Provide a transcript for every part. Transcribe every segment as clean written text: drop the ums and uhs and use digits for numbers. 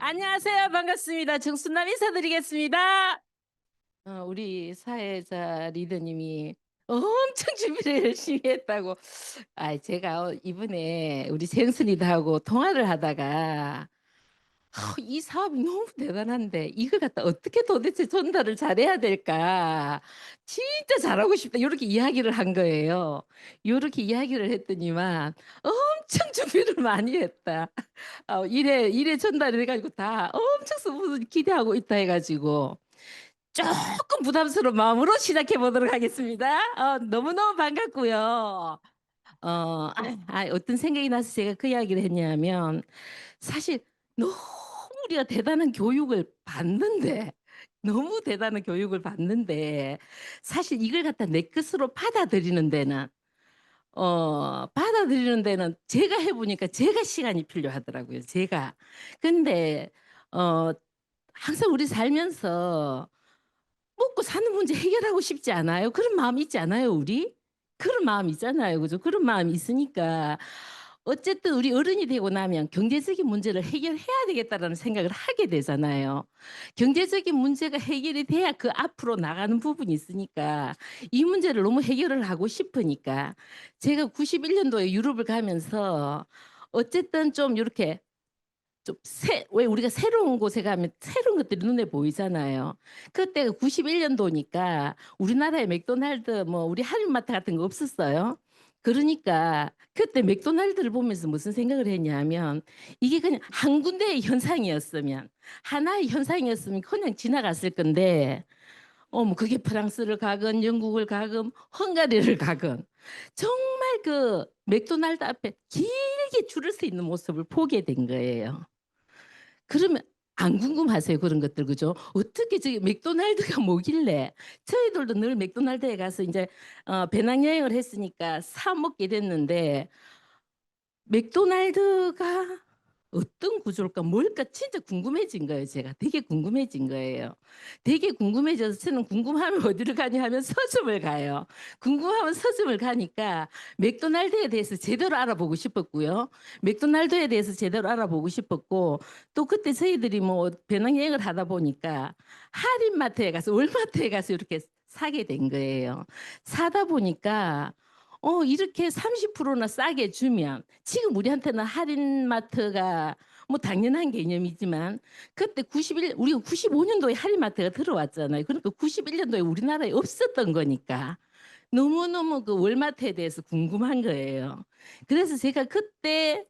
안녕하세요. 반갑습니다. 정순남 인사드리겠습니다. 우리 사회자 리더님이 엄청 준비를 열심히 했다고. 제가 이번에 우리 생순이들하고 통화를 하다가 이 사업이 너무 대단한데 이걸 갖다 어떻게 도대체 전달을 잘해야 될까? 진짜 잘하고 싶다. 이렇게 이야기를 한 거예요. 이렇게 이야기를 했더니만 엄청 준비를 많이 했다. 일에 전달을 해가지고 다 엄청 기대하고 있다 해가지고 조금 부담스러운 마음으로 시작해 보도록 하겠습니다. 너무너무 반갑고요. 어떤 생각이 나서 제가 그 이야기를 했냐면 사실 너무 우리가 대단한 교육을 받는데 너무 대단한 교육을 받는데 사실 이걸 갖다 내 것으로 받아들이는 데는 제가 해보니까 제가 시간이 필요하더라고요. 제가. 근데 어, 항상 우리 살면서 먹고 사는 문제 해결하고 싶지 않아요? 그런 마음 있지 않아요, 우리? 그런 마음 있잖아요. 그죠? 그런 마음이 있으니까 어쨌든 우리 어른이 되고 나면 경제적인 문제를 해결해야 되겠다라는 생각을 하게 되잖아요. 경제적인 문제가 해결이 돼야 그 앞으로 나가는 부분이 있으니까 이 문제를 너무 해결을 하고 싶으니까 제가 91년도에 유럽을 가면서 어쨌든 좀 이렇게 왜 우리가 새로운 곳에 가면 새로운 것들이 눈에 보이잖아요. 그때가 91년도니까 우리나라에 맥도날드 뭐 우리 할인마트 같은 거 없었어요. 그러니까 그때 맥도날드를 보면서 무슨 생각을 했냐면 이게 그냥 한 군데의 현상이었으면 하나의 현상이었으면 그냥 지나갔을 건데 뭐 그게 프랑스를 가건 영국을 가건 헝가리를 가건 정말 그 맥도날드 앞에 길게 줄을 서 있는 모습을 보게 된 거예요. 그러면 안 궁금하세요? 그런 것들 그죠? 어떻게 저기 맥도날드가 뭐길래 저희들도 늘 맥도날드에 가서 이제 배낭여행을 했으니까 사 먹게 됐는데 맥도날드가 어떤 구조일까 뭘까 진짜 궁금해진 거예요. 제가 되게 궁금해진 거예요. 되게 궁금해져서 저는 궁금하면 어디를 가냐 하면 서점을 가요. 궁금하면 서점을 가니까 맥도날드에 대해서 제대로 알아보고 싶었고요. 맥도날드에 대해서 제대로 알아보고 싶었고 또 그때 저희들이 뭐 배낭여행을 하다 보니까 할인마트에 가서 월마트에 가서 이렇게 사게 된 거예요. 사다 보니까 이렇게 30%나 싸게 주면 지금 우리한테는 할인마트가 뭐 당연한 개념이지만 그때 우리가 95년도에 할인마트가 들어왔잖아요. 그러니까 91년도에 우리나라에 없었던 거니까 너무너무 그 월마트에 대해서 궁금한 거예요. 그래서 제가 그때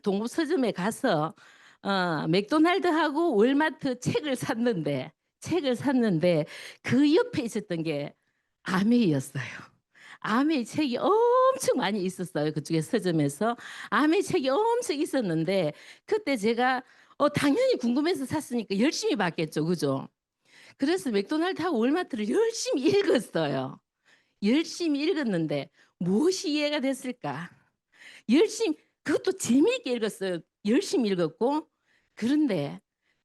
동부 서점에 가서 맥도날드하고 월마트 책을 샀는데 그 옆에 있었던 게 아메이였어요. 아메이 책이 엄청 많이 있었어요. 그쪽에 서점에서 아메이 책이 엄청 있었는데 그때 제가 당연히 궁금해서 샀으니까 열심히 봤겠죠, 그죠? 그래서 맥도날드하고 월마트를 열심히 읽었어요. 열심히 읽었는데 무엇이 이해가 됐을까? 열심히 그것도 재미있게 읽었어요. 열심히 읽었고 그런데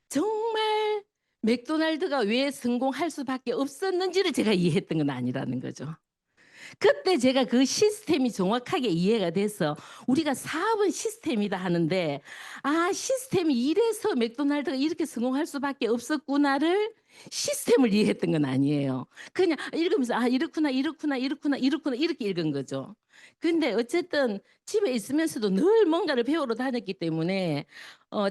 정말 맥도날드가 왜 성공할 수밖에 없었는지를 제가 이해했던 건 아니라는 거죠. 그때 제가 그 시스템이 정확하게 이해가 돼서 우리가 사업은 시스템이다 하는데 시스템이 이래서 맥도날드가 이렇게 성공할 수밖에 없었구나를 시스템을 이해했던 건 아니에요. 그냥 읽으면서 이렇구나 이렇구나 이렇구나 이렇구나 이렇게 읽은 거죠. 근데 어쨌든 집에 있으면서도 늘 뭔가를 배우러 다녔기 때문에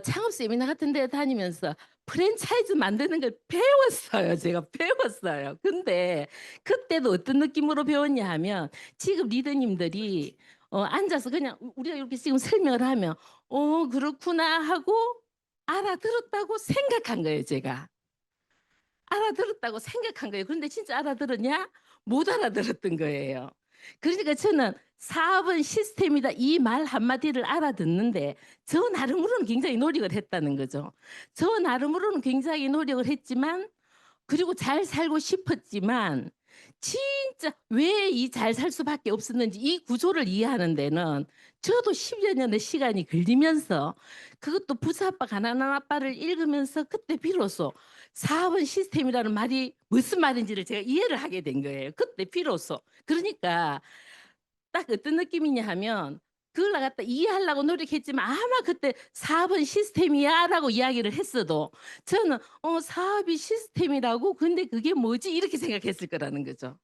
창업 세미나 같은 데 다니면서 프랜차이즈 만드는 걸 배웠어요. 제가 배웠어요. 근데 그때도 어떤 느낌으로 배웠냐 하면 지금 리더님들이 앉아서 그냥 우리가 이렇게 지금 설명을 하면 그렇구나 하고 알아들었다고 생각한 거예요, 제가. 알아들었다고 생각한 거예요. 그런데 진짜 알아들었냐? 못 알아들었던 거예요. 그러니까 저는 사업은 시스템이다 이 말 한마디를 알아듣는데 저 나름으로는 굉장히 노력을 했다는 거죠. 저 나름으로는 굉장히 노력을 했지만 그리고 잘 살고 싶었지만 진짜 왜 이 잘 살 수밖에 없었는지 이 구조를 이해하는 데는 저도 10여 년의 시간이 걸리면서 그것도 부자아빠 가난한 아빠를 읽으면서 그때 비로소 사업은 시스템이라는 말이 무슨 말인지를 제가 이해를 하게 된 거예요. 그때 비로소. 그러니까 딱 어떤 느낌이냐 하면 그걸 갖다 이해하려고 노력했지만 아마 그때 '사업은 시스템이야.'라고 이야기를 했어도 저는 '사업이 시스템이라고? 근데 그게 뭐지?' 이렇게 생각했을 거라는 거죠.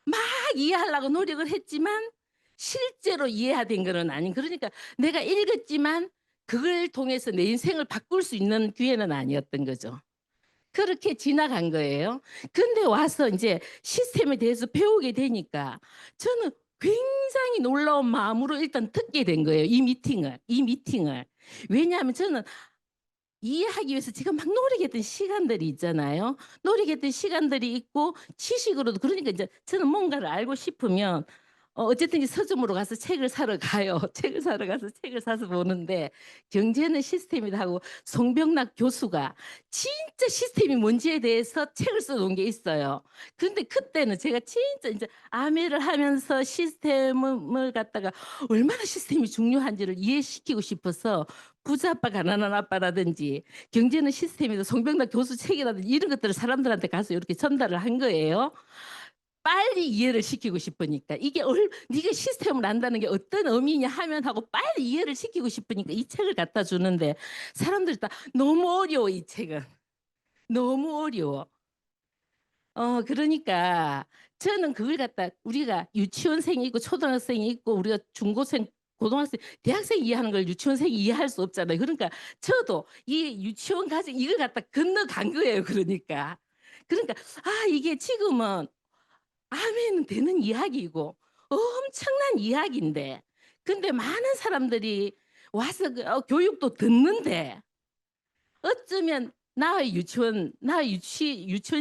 막 이해하려고 노력을 했지만 실제로 이해가 된 거는 아닌, 그러니까 내가 읽었지만 그걸 통해서 내 인생을 바꿀 수 있는 기회는 아니었던 거죠. 그렇게 지나간 거예요. 근데 와서 인제 시스템에 대해서 배우게 되니까 저는 굉장히 놀라운 마음으로 일단 듣게 된 거예요, 이 미팅을. 왜냐하면 저는 이해하기 위해서 제가 막 노력했던 시간들이 있잖아요. 노력했던 시간들이 있고 지식으로도, 그러니까 인제 저는 뭔가를 알고 싶으면 어쨌든 서점으로 가서 책을 사러 가요. 책을 사러 가서 책을 사서 보는데 "경제는 시스템이다." 하고 송병락 교수가 진짜 시스템이 뭔지에 대해서 책을 써 놓은 게 있어요. 근데 그때는 제가 진짜 인제 아메를 하면서 시스템을 갖다가 얼마나 시스템이 중요한지를 이해시키고 싶어서 부자 아빠 가난한 아빠라든지 경제는 시스템이다 송병락 교수 책이라든지 이런 것들을 사람들한테 가서 요렇게 전달을 한 거예요. 빨리 이해를 시키고 싶으니까. 이게 네가 시스템을 안다는 게 어떤 의미냐 하면 하고 빨리 이해를 시키고 싶으니까 이 책을 갖다 주는데 사람들이 다 "너무 어려워 이 책은. 너무 어려워." 그러니까 저는 그걸 갖다 우리가 유치원생이 있고 초등학생이 있고 우리가 중고생, 고등학생, 대학생 이해하는 걸 유치원생이 이해할 수 없잖아요. 그러니까 저도 이 유치원 과정 이걸 갖다 건너간 거예요 그러니까. 그러니까 이게 지금은 아면 되는 이야기이고 엄청난 이야기인데 근데 많은 사람들이 와서 교육도 듣는데 어쩌면 나의 유치원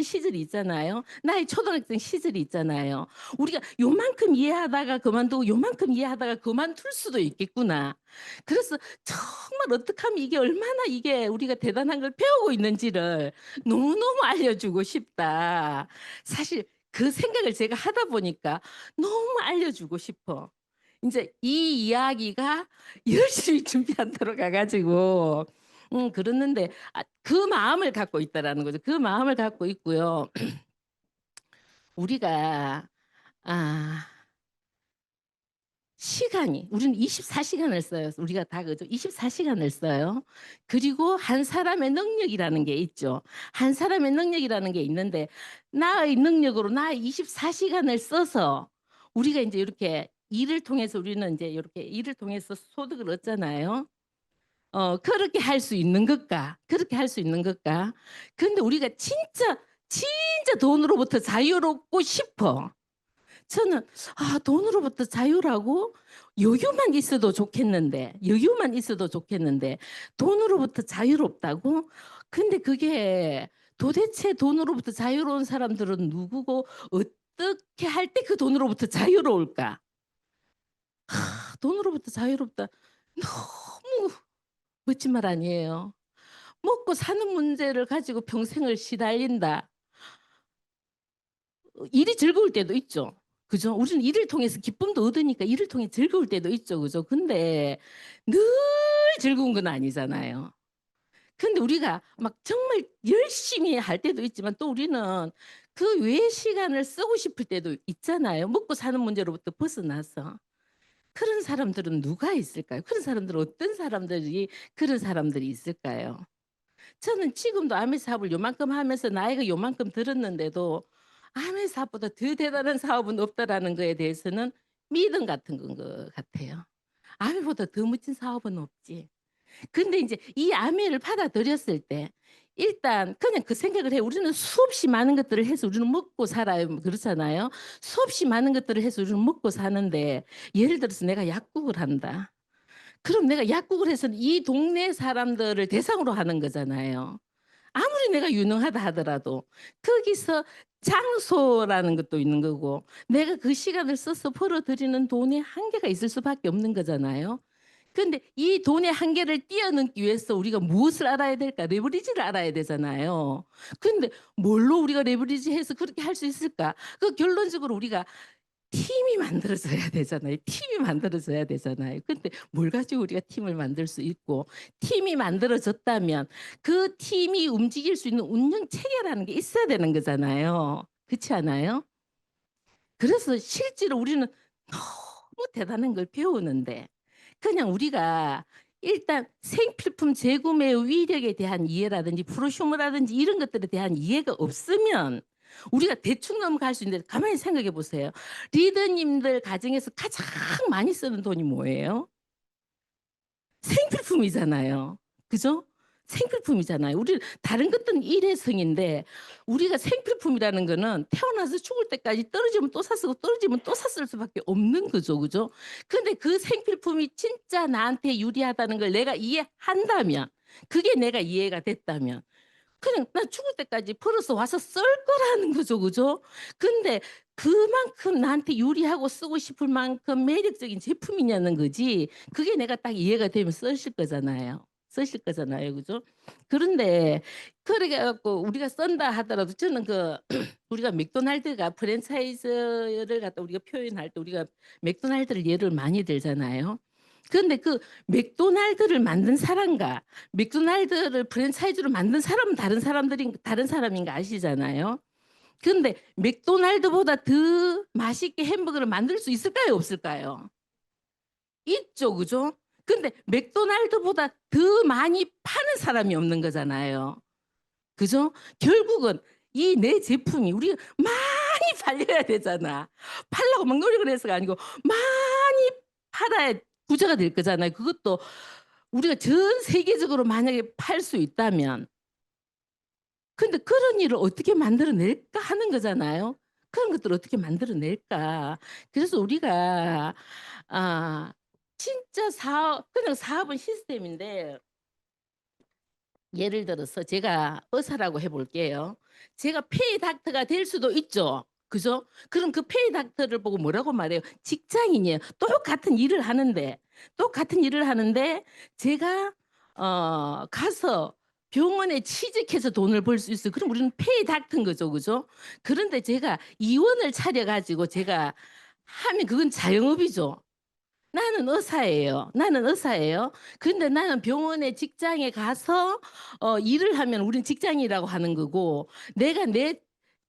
시절이 있잖아요. 나의 초등학생 시절이 있잖아요. 우리가 요만큼 이해하다가 그만두고 요만큼 이해하다가 그만둘 수도 있겠구나. 그래서 정말 어떻게 하면 이게 얼마나 이게 우리가 대단한 걸 배우고 있는지를 너무너무 알려주고 싶다. 사실 그 생각을 제가 하다 보니까 너무 알려주고 싶어. 인제 이 이야기가 열심히 준비하도록 가 가지고 그랬는데 그 마음을 갖고 있다라는 거죠. 그 마음을 갖고 있고요. 우리가 아 시간이 우리는 24 시간을 써요. 우리가 다 그죠. 24 시간을 써요. 그리고 한 사람의 능력이라는 게 있죠. 한 사람의 능력이라는 게 있는데 나의 능력으로 나의 24 시간을 써서 우리가 인제 요렇게 일을 통해서 우리는 인제 요렇게 일을 통해서 소득을 얻잖아요. 그렇게 할 수 있는 것까? 그렇게 할 수 있는 것까? 근데 우리가 진짜 돈으로부터 자유롭고 싶어. 저는 돈으로부터 자유라고? 여유만 있어도 좋겠는데 돈으로부터 자유롭다고? 근데 그게 도대체 돈으로부터 자유로운 사람들은 누구고 어떻게 할 때 그 돈으로부터 자유로울까? 돈으로부터 자유롭다. 너무 멋진 말 아니에요. 먹고 사는 문제를 가지고 평생을 시달린다. 일이 즐거울 때도 있죠. 그죠? 우리는 일을 통해서 기쁨도 얻으니까 일을 통해 즐거울 때도 있죠. 그죠? 근데 늘 즐거운 건 아니잖아요. 근데 우리가 막 정말 열심히 할 때도 있지만 또 우리는 그 외의 시간을 쓰고 싶을 때도 있잖아요. 먹고 사는 문제로부터 벗어나서. 그런 사람들은 누가 있을까요? 그런 사람들은 어떤 사람들이 그런 사람들이 있을까요? 저는 지금도 아미 사업을 요만큼 하면서 나이가 요만큼 들었는데도 '아미 사업보다 더 대단한 사업은 없다.'라는 거에 대해서는 믿음 같은 건 것 같아요. '아미보다 더 멋진 사업은 없지.' 근데 인제 이 아미를 받아들였을 때 일단 그냥 그 생각을 해요. 우리는 수없이 많은 것들을 해서 우리는 먹고 살아요. 뭐 그렇잖아요. 수없이 많은 것들을 해서 우리는 먹고 사는데 예를 들어서 내가 약국을 한다. 그럼 내가 약국을 해서는 이 동네 사람들을 대상으로 하는 거잖아요. 아무리 내가 유능하다 하더라도 거기서 장소라는 것도 있는 거고 내가 그 시간을 써서 벌어 들이는 돈에 한계가 있을 수밖에 없는 거잖아요. 근데 이 돈의 한계를 뛰어넘기 위해서 우리가 무엇을 알아야 될까? 레버리지를 알아야 되잖아요. 근데 뭘로 우리가 레버리지해서 그렇게 할 수 있을까? 그 결론적으로 우리가 팀이 만들어져야 되잖아요. 팀이 만들어져야 되잖아요. 근데 뭘 가지고 우리가 팀을 만들 수 있고 팀이 만들어졌다면 그 팀이 움직일 수 있는 운영 체계라는 게 있어야 되는 거잖아요. 그렇지 않아요? 그래서 실제로 우리는 너무 대단한 걸 배우는데 그냥 우리가 일단 생필품 재구매의 위력에 대한 이해라든지 프로슈머라든지 이런 것들에 대한 이해가 없으면 우리가 대충 넘어갈 수 있는데 가만히 생각해 보세요. 리더님들 가정에서 가장 많이 쓰는 돈이 뭐예요? 생필품이잖아요. 그죠? 생필품이잖아요. 우리 다른 것들은 일회성인데 우리가 생필품이라는 거는 태어나서 죽을 때까지 떨어지면 또 샀고 떨어지면 또 샀을 수밖에 없는 거죠. 그죠? 근데 그 생필품이 진짜 나한테 유리하다는 걸 내가 이해한다면 그게 내가 이해가 됐다면 그냥 나 죽을 때까지 벌어서 와서 쓸 거라는 거죠. 그죠? 근데 그만큼 나한테 유리하고 쓰고 싶을 만큼 매력적인 제품이냐는 거지 그게 내가 딱 이해가 되면 쓰실 거잖아요. 쓰실 거잖아요. 그죠? 그런데 그래 갖고 우리가 쓴다 하더라도 저는 그 우리가 맥도날드가 프랜차이즈를 갖다 우리가 표현할 때 우리가 맥도날드를 예를 많이 들잖아요. 그런데 그 맥도날드를 만든 사람과 맥도날드를 프랜차이즈로 만든 사람은 다른 사람인 거 아시잖아요. 근데 맥도날드보다 더 맛있게 햄버거를 만들 수 있을까요? 없을까요? 있죠. 그죠? 근데 맥도날드보다 더 많이 파는 사람이 없는 거잖아요. 그죠? 결국은 이 내 제품이 우리가 많이 팔려야 되잖아. 팔려고 막 노력을 해서가 아니고 많이 팔아야 부자가 될 거잖아요. 그것도 우리가 전 세계적으로 만약에 팔 수 있다면 근데 그런 일을 어떻게 만들어낼까 하는 거잖아요. 그런 것들을 어떻게 만들어낼까. 그래서 우리가 아 진짜 사업 그냥 사업은 시스템인데 예를 들어서 제가 의사라고 해 볼게요. 제가 페이 닥터가 될 수도 있죠. 그죠? 그럼 그 페이 닥터를 보고 뭐라고 말해요? 직장인이에요. 똑같은 일을 하는데 제가 가서 병원에 취직해서 돈을 벌 수 있어요. 그럼 우리는 페이 닥터인 거죠. 그죠? 그런데 제가 이원을 차려 가지고 제가 하면 그건 자영업이죠. 나는 의사예요. 근데 나는 병원에 직장에 가서 일을 하면 우린 직장이라고 하는 거고 내가 내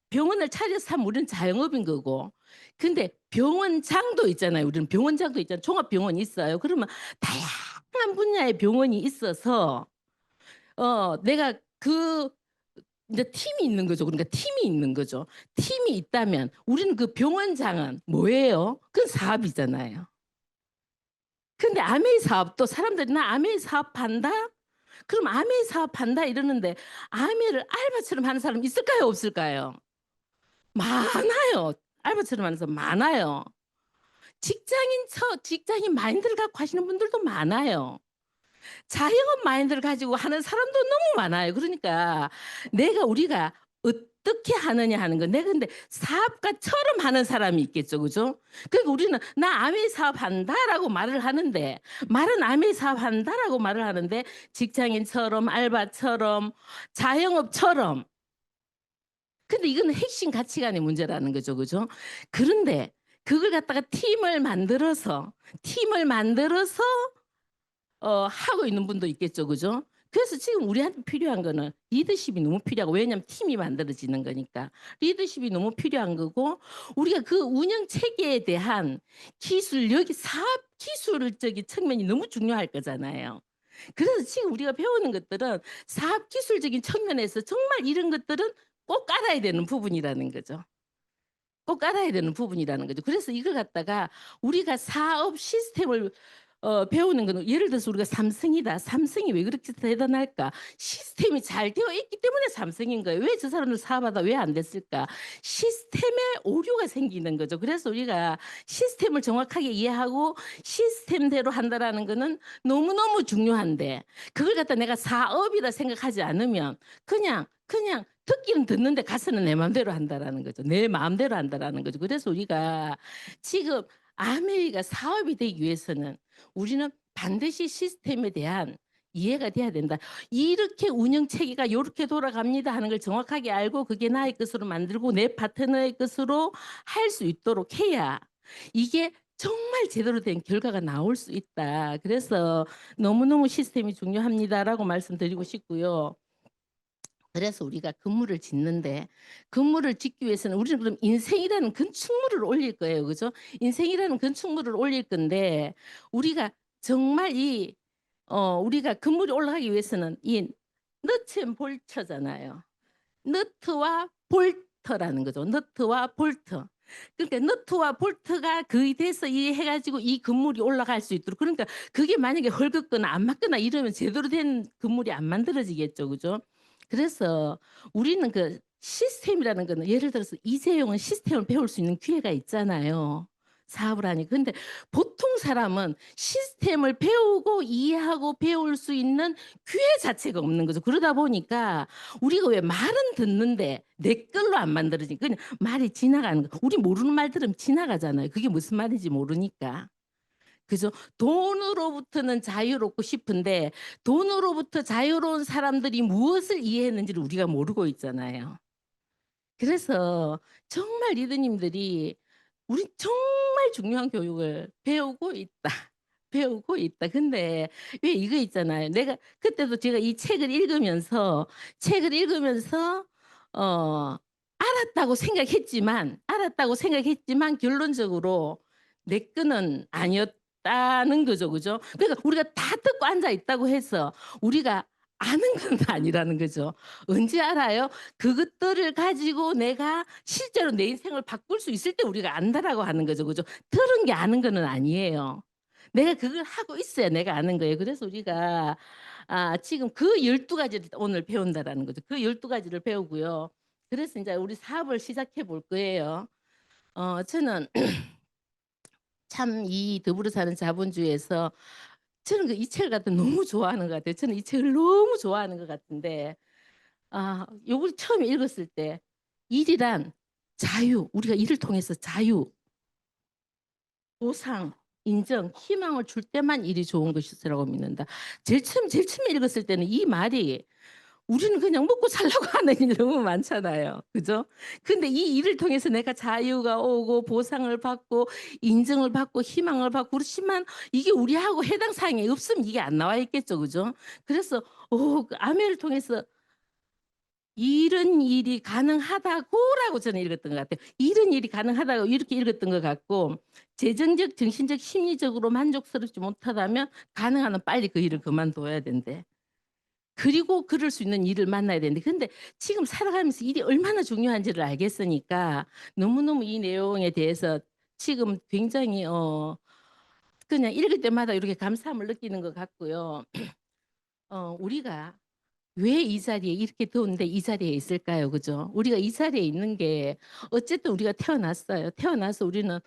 병원을 차려서 하면 우리는 자영업인 거고. 근데 병원장도 있잖아요. 우리는 병원장도 있잖아요. 종합병원이 있어요. 그러면 다양한 분야의 병원이 있어서 내가 그 이제 팀이 있는 거죠. 그러니까 팀이 있는 거죠. 팀이 있다면 우리는 그 병원장은 뭐예요? 그건 사업이잖아요. 근데 아메이 사업도 사람들이 "나 아메이 사업한다." 그럼 "아메이 사업한다." 이러는데 아메이를 알바처럼 하는 사람 있을까요? 없을까요? 많아요. 알바처럼 하는 사람 많아요. 직장인 마인드를 갖고 하시는 분들도 많아요. 자영업 마인드를 가지고 하는 사람도 너무 많아요. 그러니까 우리가 어떻게 하느냐 하는 거. 내가 근데 사업가처럼 하는 사람이 있겠죠. 그죠? 그러니까 우리는 "나 아메이 사업한다."라고 말은 "아메이 사업한다."라고 말을 하는데 직장인처럼 알바처럼 자영업처럼 근데 이거는 핵심 가치관의 문제라는 거죠. 그죠? 그런데 그걸 갖다가 팀을 만들어서 하고 있는 분도 있겠죠. 그죠? 그래서 지금 우리한테 필요한 거는 리더십이 너무 필요하고 왜냐하면 팀이 만들어지는 거니까. 리더십이 너무 필요한 거고 우리가 그 운영 체계에 대한 기술력이 사업 기술적인 측면이 너무 중요할 거잖아요. 그래서 지금 우리가 배우는 것들은 사업 기술적인 측면에서 정말 이런 것들은 꼭 알아야 되는 부분이라는 거죠. 꼭 알아야 되는 부분이라는 거죠. 그래서 이걸 갖다가 우리가 사업 시스템을 배우는 거는 예를 들어서 우리가 삼성이다. 삼성이 왜 그렇게 대단할까? 시스템이 잘 되어 있기 때문에 삼성인 거예요. 왜 저 사람들 사업하다 왜 안 됐을까? 시스템에 오류가 생기는 거죠. 그래서 우리가 시스템을 정확하게 이해하고 시스템대로 한다라는 거는 너무너무 중요한데 그걸 갖다 내가 사업이라 생각하지 않으면 그냥 듣기는 듣는데 가서는 내 마음대로 한다라는 거죠. 내 마음대로 한다라는 거죠. 그래서 우리가 지금 아메이가 사업이 되기 위해서는 우리는 반드시 시스템에 대한 이해가 돼야 된다. 이렇게 운영 체계가 요렇게 돌아갑니다 하는 걸 정확하게 알고 그게 나의 것으로 만들고 내 파트너의 것으로 할 수 있도록 해야 이게 정말 제대로 된 결과가 나올 수 있다. 그래서 너무너무 시스템이 중요합니다라고 말씀드리고 싶고요. 그래서 우리가 건물을 짓기 위해서는 우리는 그럼 인생이라는 건축물을 올릴 거예요. 그죠? 인생이라는 건축물을 올릴 건데 우리가 정말 우리가 건물이 올라가기 위해서는 이 너트 앤 볼트잖아요. 너트와 볼트라는 거죠. 너트와 볼트. 그러니까 너트와 볼트가 거의 돼서 이 해 가지고 이 건물이 올라갈 수 있도록, 그러니까 그게 만약에 헐겁거나 안 맞거나 이러면 제대로 된 건물이 안 만들어지겠죠. 그죠? 그래서 우리는 그 시스템이라는 거는, 예를 들어서 이재용은 시스템을 배울 수 있는 기회가 있잖아요, 사업을 하니까. 근데 보통 사람은 시스템을 배우고 이해하고 배울 수 있는 기회 자체가 없는 거죠. 그러다 보니까 우리가 왜 말은 듣는데 내 걸로 안 만들어지니까 그냥 말이 지나가는 거. 우리 모르는 말 들으면 지나가잖아요. 그게 무슨 말인지 모르니까. 그죠? 돈으로부터는 자유롭고 싶은데 돈으로부터 자유로운 사람들이 무엇을 이해했는지를 우리가 모르고 있잖아요. 그래서 정말 리더님들이 우리 정말 중요한 교육을 배우고 있다. 배우고 있다. 근데 왜 이거 있잖아요. 내가 그때도 제가 이 책을 읽으면서 어 알았다고 생각했지만 결론적으로 내 거는 아니었다는 거죠. 그죠? 그러니까 우리가 다 듣고 앉아 있다고 해서 우리가 아는 건 아니라는 거죠. 언제 알아요? 그것들을 가지고 내가 실제로 내 인생을 바꿀 수 있을 때 우리가 안다라고 하는 거죠. 그죠? 들은 게 아는 거는 아니에요. 내가 그걸 하고 있어야 내가 아는 거예요. 그래서 우리가 지금 그 12 가지를 오늘 배운다라는 거죠. 그 12 가지를 배우고요. 그래서 인제 우리 사업을 시작해 볼 거예요. 저는 참 이 더불어 사는 자본주의에서 저는 이 책을 갖다 너무 좋아하는 것 같아요. 저는 이 책을 너무 좋아하는 것 같은데, 요걸 처음 읽었을 때 일이란 자유, 우리가 일을 통해서 자유, 보상, 인정, 희망을 줄 때만 일이 좋은 것이라고 믿는다. 제일 처음에 읽었을 때는 이 말이, 우리는 그냥 먹고 살려고 하는 일 너무 많잖아요. 그죠? 근데 이 일을 통해서 내가 자유가 오고 보상을 받고 인정을 받고 희망을 받고 그렇지만 이게 우리하고 해당 사항이 없으면 이게 안 나와 있겠죠. 그죠? 그래서 그 아멘을 통해서 '이런 일이 가능하다고.'라고 저는 읽었던 것 같아요. '이런 일이 가능하다.'고 이렇게 읽었던 것 같고, 재정적, 정신적, 심리적으로 만족스럽지 못하다면 가능한 한 빨리 그 일을 그만둬야 된대. 그리고 그럴 수 있는 일을 만나야 되는데, 근데 지금 살아가면서 일이 얼마나 중요한지를 알겠으니까 너무너무 이 내용에 대해서 지금 굉장히 그냥 읽을 때마다 이렇게 감사함을 느끼는 것 같고요. 우리가 왜 이 자리에, 이렇게 더운데 이 자리에 있을까요? 그죠? 우리가 이 자리에 있는 게, 어쨌든 우리가 태어났어요. 태어나서 우리는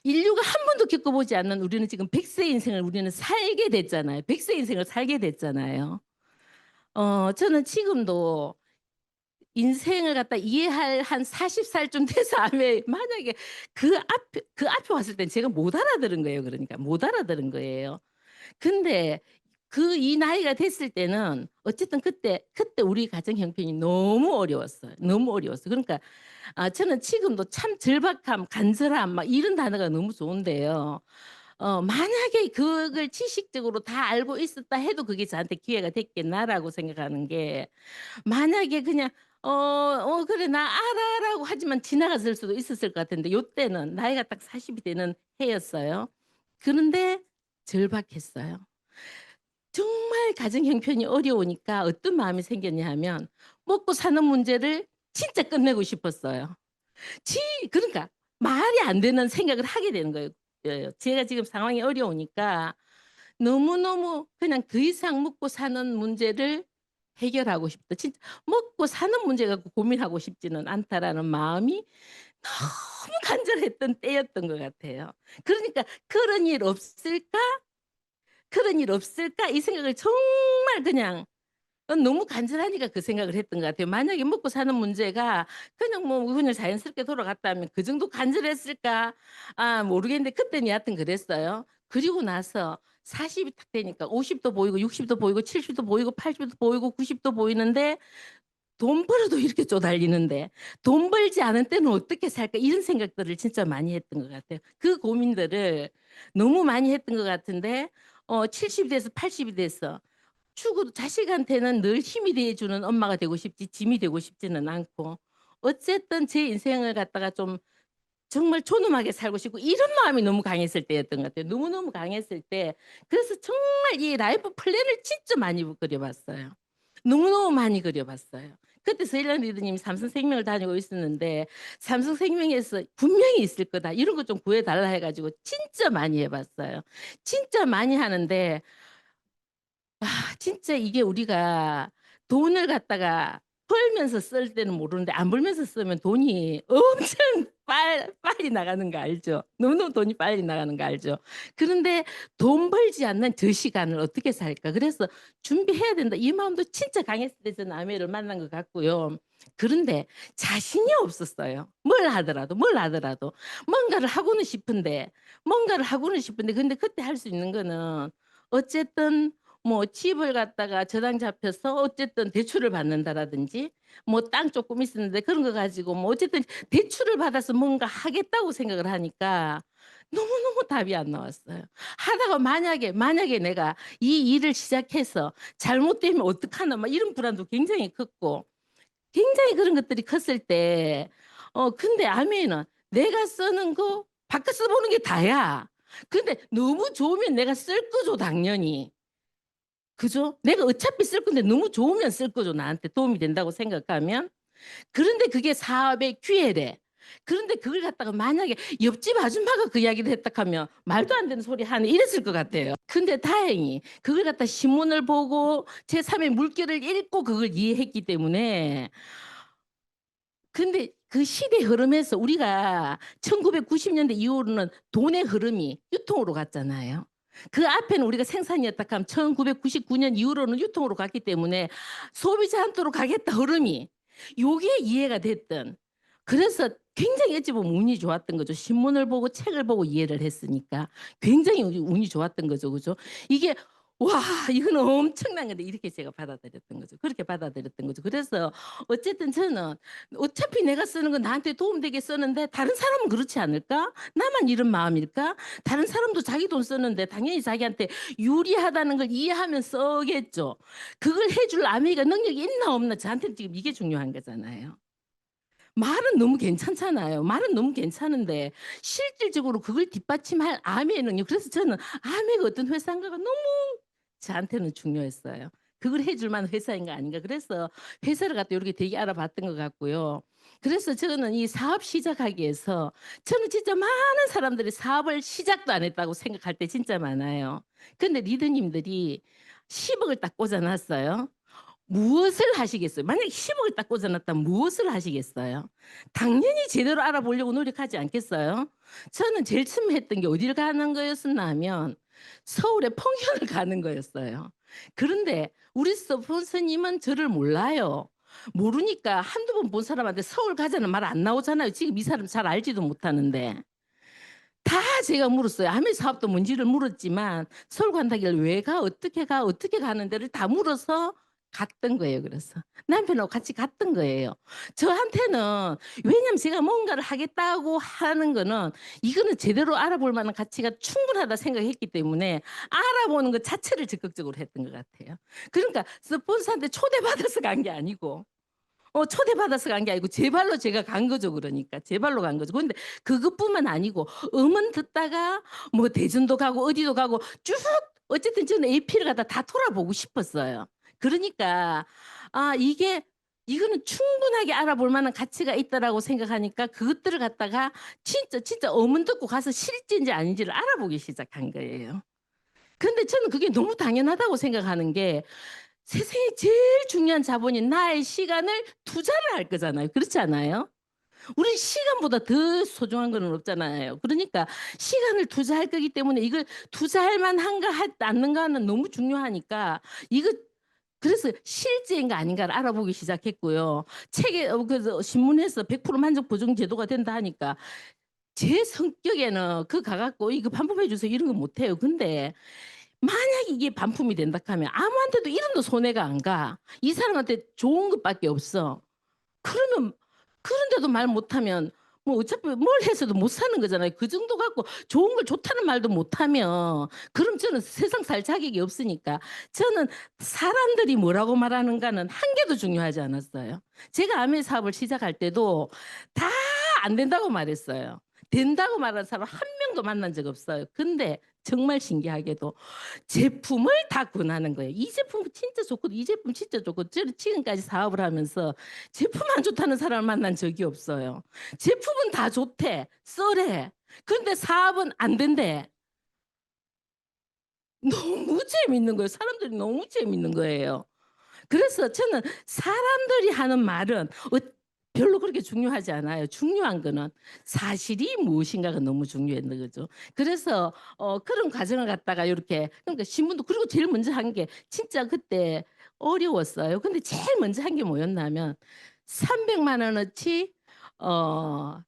인류가 한 번도 겪어보지 않는, 우리는 지금 100세 인생을 우리는 살게 됐잖아요. 100세 인생을 살게 됐잖아요. 저는 지금도 인생을 갖다 이해할 한 40 살쯤 돼서 아마 만약에 그 앞에 왔을 땐 제가 못 알아들은 거예요. 그러니까 못 알아들은 거예요. 근데 이 나이가 됐을 때는 어쨌든 그때 우리 가정 형편이 너무 어려웠어요. 너무 어려웠어요. 그러니까 저는 지금도 참 절박함, 간절함 막 이런 단어가 너무 좋은데요. 만약에 그걸 지식적으로 다 알고 있었다 해도 그게 저한테 기회가 됐겠나라고 생각하는 게, 만약에 그냥 그래 나 알아."라고 하지만 지나갔을 수도 있었을 것 같은데, 요때는 나이가 딱 40이 되는 해였어요. 그런데 절박했어요. 정말 가정 형편이 어려우니까 어떤 마음이 생겼냐 하면 먹고 사는 문제를 진짜 끝내고 싶었어요. 지 그러니까 말이 안 되는 생각을 하게 되는 거예요. 제가 지금 상황이 어려우니까 너무너무 그냥 더 이상 먹고 사는 문제를 해결하고 싶다. 진짜 '먹고 사는 문제 갖고 고민하고 싶지는 않다.'라는 마음이 너무 간절했던 때였던 것 같아요. 그러니까 '그런 일 없을까? 그런 일 없을까?' 이 생각을 정말 그냥 너무 간절하니까 그 생각을 했던 것 같아요. 만약에 먹고 사는 문제가 그냥 그냥 자연스럽게 돌아갔다면 그 정도 간절했을까? 모르겠는데 그때는 여하튼 그랬어요. 그리고 나서 40이 딱 되니까 50도 보이고 60도 보이고 70도 보이고 80도 보이고 90도 보이는데, 돈 벌어도 이렇게 쪼달리는데 '돈 벌지 않은 때는 어떻게 살까?' 이런 생각들을 진짜 많이 했던 것 같아요. 그 고민들을 너무 많이 했던 것 같은데, 70이 돼서 80이 돼서 죽어도 자식한테는 늘 힘이 돼 주는 엄마가 되고 싶지 짐이 되고 싶지는 않고, 어쨌든 제 인생을 갖다가 좀 정말 존엄하게 살고 싶고 이런 마음이 너무 강했을 때였던 것 같아요. 너무너무 강했을 때. 그래서 정말 이 라이프 플랜을 진짜 많이 그려 봤어요. 너무너무 많이 그려 봤어요. 그때 서일란 리더님이 삼성생명을 다니고 있었는데 삼성생명에서 분명히 있을 거다. 이런 거 좀 구해 달라 해 가지고 진짜 많이 해 봤어요. 진짜 많이 하는데 진짜 이게 우리가 돈을 갖다가 벌면서 쓸 때는 모르는데 안 벌면서 쓰면 돈이 엄청 빨리 나가는 거 알죠? 너무너무 돈이 빨리 나가는 거 알죠? 그런데 '돈 벌지 않는 저 시간을 어떻게 살까?' 그래서 '준비해야 된다.' 이 마음도 진짜 강했을 때 저는 아내를 만난 것 같고요. 그런데 자신이 없었어요. 뭘 하더라도, 뭘 하더라도. 뭔가를 하고는 싶은데 근데 그때 할 수 있는 거는 어쨌든 뭐 집을 갖다가 저당 잡혀서 어쨌든 대출을 받는다라든지 뭐 땅 쪼끔 있었는데 그런 거 가지고 뭐 어쨌든 대출을 받아서 뭔가 하겠다고 생각을 하니까 너무너무 답이 안 나왔어요. 하다가 만약에 내가 이 일을 시작해서 잘못되면 어떡하나 막 이런 불안도 굉장히 컸고 굉장히 그런 것들이 컸을 때 근데 아멘은 내가 쓰는 거 바꿔 써 보는 게 다야. 근데 너무 좋으면 내가 쓸 거죠 당연히. 그죠? 내가 어차피 쓸 건데 너무 좋으면 쓸 거죠, 나한테 도움이 된다고 생각하면. 그런데 그게 사업의 기회래. 그런데 그걸 갖다가 만약에 옆집 아줌마가 그 이야기를 했다 하면 '말도 안 되는 소리 하네.' 이랬을 것 같아요. 근데 다행히 그걸 갖다 신문을 보고 제3의 물결을 읽고 그걸 이해했기 때문에 근데 그 시대 흐름에서 우리가 1990년대 이후로는 돈의 흐름이 유통으로 갔잖아요. 그 앞에는 우리가 생산이었다 하면 1999년 이후로는 유통으로 갔기 때문에 소비자 한도로 가겠다 흐름이 요게 이해가 됐던 그래서 굉장히 어찌 보면 운이 좋았던 거죠. 신문을 보고 책을 보고 이해를 했으니까. 굉장히 운이 좋았던 거죠. 그죠? 이게 '와 이거는 엄청난 건데.' 이렇게 제가 받아들였던 거죠. 그렇게 받아들였던 거죠. 그래서 어쨌든 저는 어차피 내가 쓰는 건 나한테 도움되게 쓰는데 다른 사람은 그렇지 않을까? 나만 이런 마음일까? 다른 사람도 자기 돈 쓰는데 당연히 자기한테 유리하다는 걸 이해하면 쓰겠죠. 그걸 해줄 아미가 능력이 있나 없나 저한테는 지금 이게 중요한 거잖아요. 말은 너무 괜찮잖아요. 말은 너무 괜찮은데 실질적으로 그걸 뒷받침할 아미는요. 그래서 저는 아미가 어떤 회사인가가 너무 저한테는 중요했어요. 그걸 해줄 만한 회사인가 아닌가. 그래서 회사를 갖다 요렇게 되게 알아봤던 것 같고요. 그래서 저는 이 사업 시작하기 위해서 저는 진짜 많은 사람들이 사업을 시작도 안 했다고 생각할 때 진짜 많아요. 근데 리더님들이 10 억을 딱 꽂아 놨어요. 무엇을 하시겠어요? 만약에 10 억을 딱 꽂아 놨다면 무엇을 하시겠어요? 당연히 제대로 알아보려고 노력하지 않겠어요? 저는 제일 처음에 했던 게 어디를 가는 거였었나 하면 서울에 펑션을 가는 거였어요. 그런데 우리 스폰서님은 저를 몰라요. 모르니까 한두 번 본 사람한테 "서울 가자."는 말 안 나오잖아요. 지금 이 사람 잘 알지도 못하는데. 다 제가 물었어요. 아무리 사업도 뭔지를 물었지만 서울 간다길래 "왜 가? 어떻게 가? 어떻게 가는 데를 다 물어서 갔던 거예요 그래서. 남편하고 같이 갔던 거예요. 저한테는 왜냐면 제가 뭔가를 하겠다고 하는 거는 이거는 제대로 알아볼 만한 가치가 충분하다 생각했기 때문에 알아보는 것 자체를 적극적으로 했던 것 같아요. 그러니까 스폰서한테 초대받아서 간 게 아니고 초대받아서 간 게 아니고 제 발로 제가 간 거죠 그러니까. 제 발로 간 거죠. 근데 그것뿐만 아니고 음원 듣다가 뭐 대전도 가고 어디도 가고 쭉 어쨌든 저는 AP를 갖다 다 돌아보고 싶었어요. 그러니까 이게 이거는 충분하게 알아볼 만한 가치가 있다라고 생각하니까 그것들을 갖다가 진짜 어문 듣고 가서 실제인지 아닌지를 알아보기 시작한 거예요. 근데 저는 그게 너무 당연하다고 생각하는 게 세상에 제일 중요한 자본인 나의 시간을 투자를 할 거잖아요. 그렇지 않아요? 우리 시간보다 더 소중한 거는 없잖아요. 그러니까 시간을 투자할 거기 때문에 이걸 투자할 만한가 않는가는 너무 중요하니까 이거 그래서 실제인가 아닌가를 알아보기 시작했고요. 책에 그래서 신문에서 100% 만족 보증 제도가 된다 하니까 제 성격에는 그 가 갖고 "이거 반품해 주세요." 이런 거 못 해요. 근데 만약에 이게 반품이 된다 하면 아무한테도 1 원도 손해가 안 가. 이 사람한테 좋은 것밖에 없어. 그러면 그런데도 말 못하면 뭐 어차피 뭘 해서도 못 사는 거잖아요. 그 정도 갖고 좋은 걸 좋다는 말도 못하면 그럼 저는 세상 살 자격이 없으니까 저는 사람들이 뭐라고 말하는가는 한 개도 중요하지 않았어요. 제가 아메 사업을 시작할 때도 다 안 된다고 말했어요. 된다고 말하는 사람 한 명도 만난 적 없어요. 근데 정말 신기하게도 제품을 다 권하는 거예요. "이 제품 진짜 좋거든. 이 제품 진짜 좋거든." 저는 지금까지 사업을 하면서 제품 안 좋다는 사람을 만난 적이 없어요. 제품은 다 좋대. 써래. 근데 사업은 안 된대. 너무 재밌는 거예요. 사람들이 너무 재밌는 거예요. 그래서 저는 사람들이 하는 말은 별로 그렇게 중요하지 않아요. 중요한 거는 사실이 무엇인가가 너무 중요했는 거죠. 그래서 그런 과정을 갖다가 요렇게 그러니까 신문도 그리고 제일 먼저 한 게 진짜 그때 어려웠어요. 근데 제일 먼저 한 게 뭐였냐면 300만 원어치 어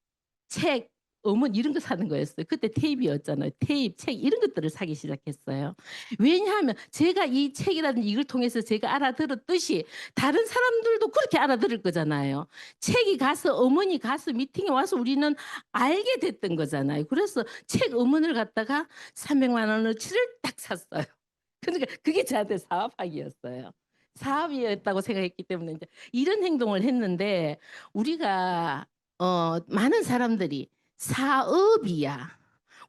책, 음원 이런 거 사는 거였어요. 그때 테이프였잖아요. 테이프, 책 이런 것들을 사기 시작했어요. 왜냐하면 제가 이 책이라든지 이걸 통해서 제가 알아들었듯이 다른 사람들도 그렇게 알아들을 거잖아요. 책이 가서 어머니 가서 미팅에 와서 우리는 알게 됐던 거잖아요. 그래서 책 음원을 갖다가 300만 원어치를 딱 샀어요. 그러니까 그게 저한테 사업하기였어요. 사업이었다고 생각했기 때문에 인제 이런 행동을 했는데 우리가 많은 사람들이 "사업이야."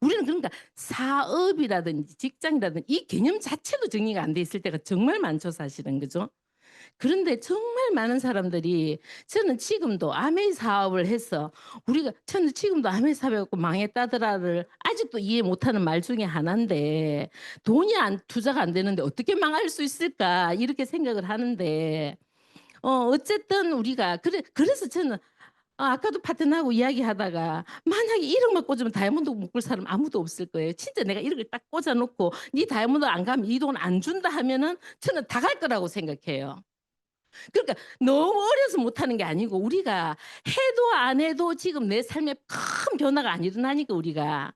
우리는 그러니까 사업이라든지 직장이라든지 이 개념 자체도 정리가 안 돼 있을 때가 정말 많죠 사실은. 그죠? 그런데 정말 많은 사람들이 저는 지금도 아메이 사업을 해서 저는 지금도 아메이 사업해 갖고 망했다더라를 아직도 이해 못하는 말 중에 하나인데 '돈이 안 투자가 안 되는데 어떻게 망할 수 있을까?' 이렇게 생각을 하는데 어쨌든 우리가 그래서 저는 아까도 파트너하고 이야기하다가 만약에 1억만 꽂으면 다이아몬드 묶을 사람 아무도 없을 거예요. 진짜 내가 1억을 딱 꽂아 놓고 "네 다이아몬드 안 가면 이 돈 안 준다." 하면은 저는 다 갈 거라고 생각해요. 그러니까 너무 어려서 못하는 게 아니고 우리가 해도 안 해도 지금 내 삶에 큰 변화가 안 일어나니까 우리가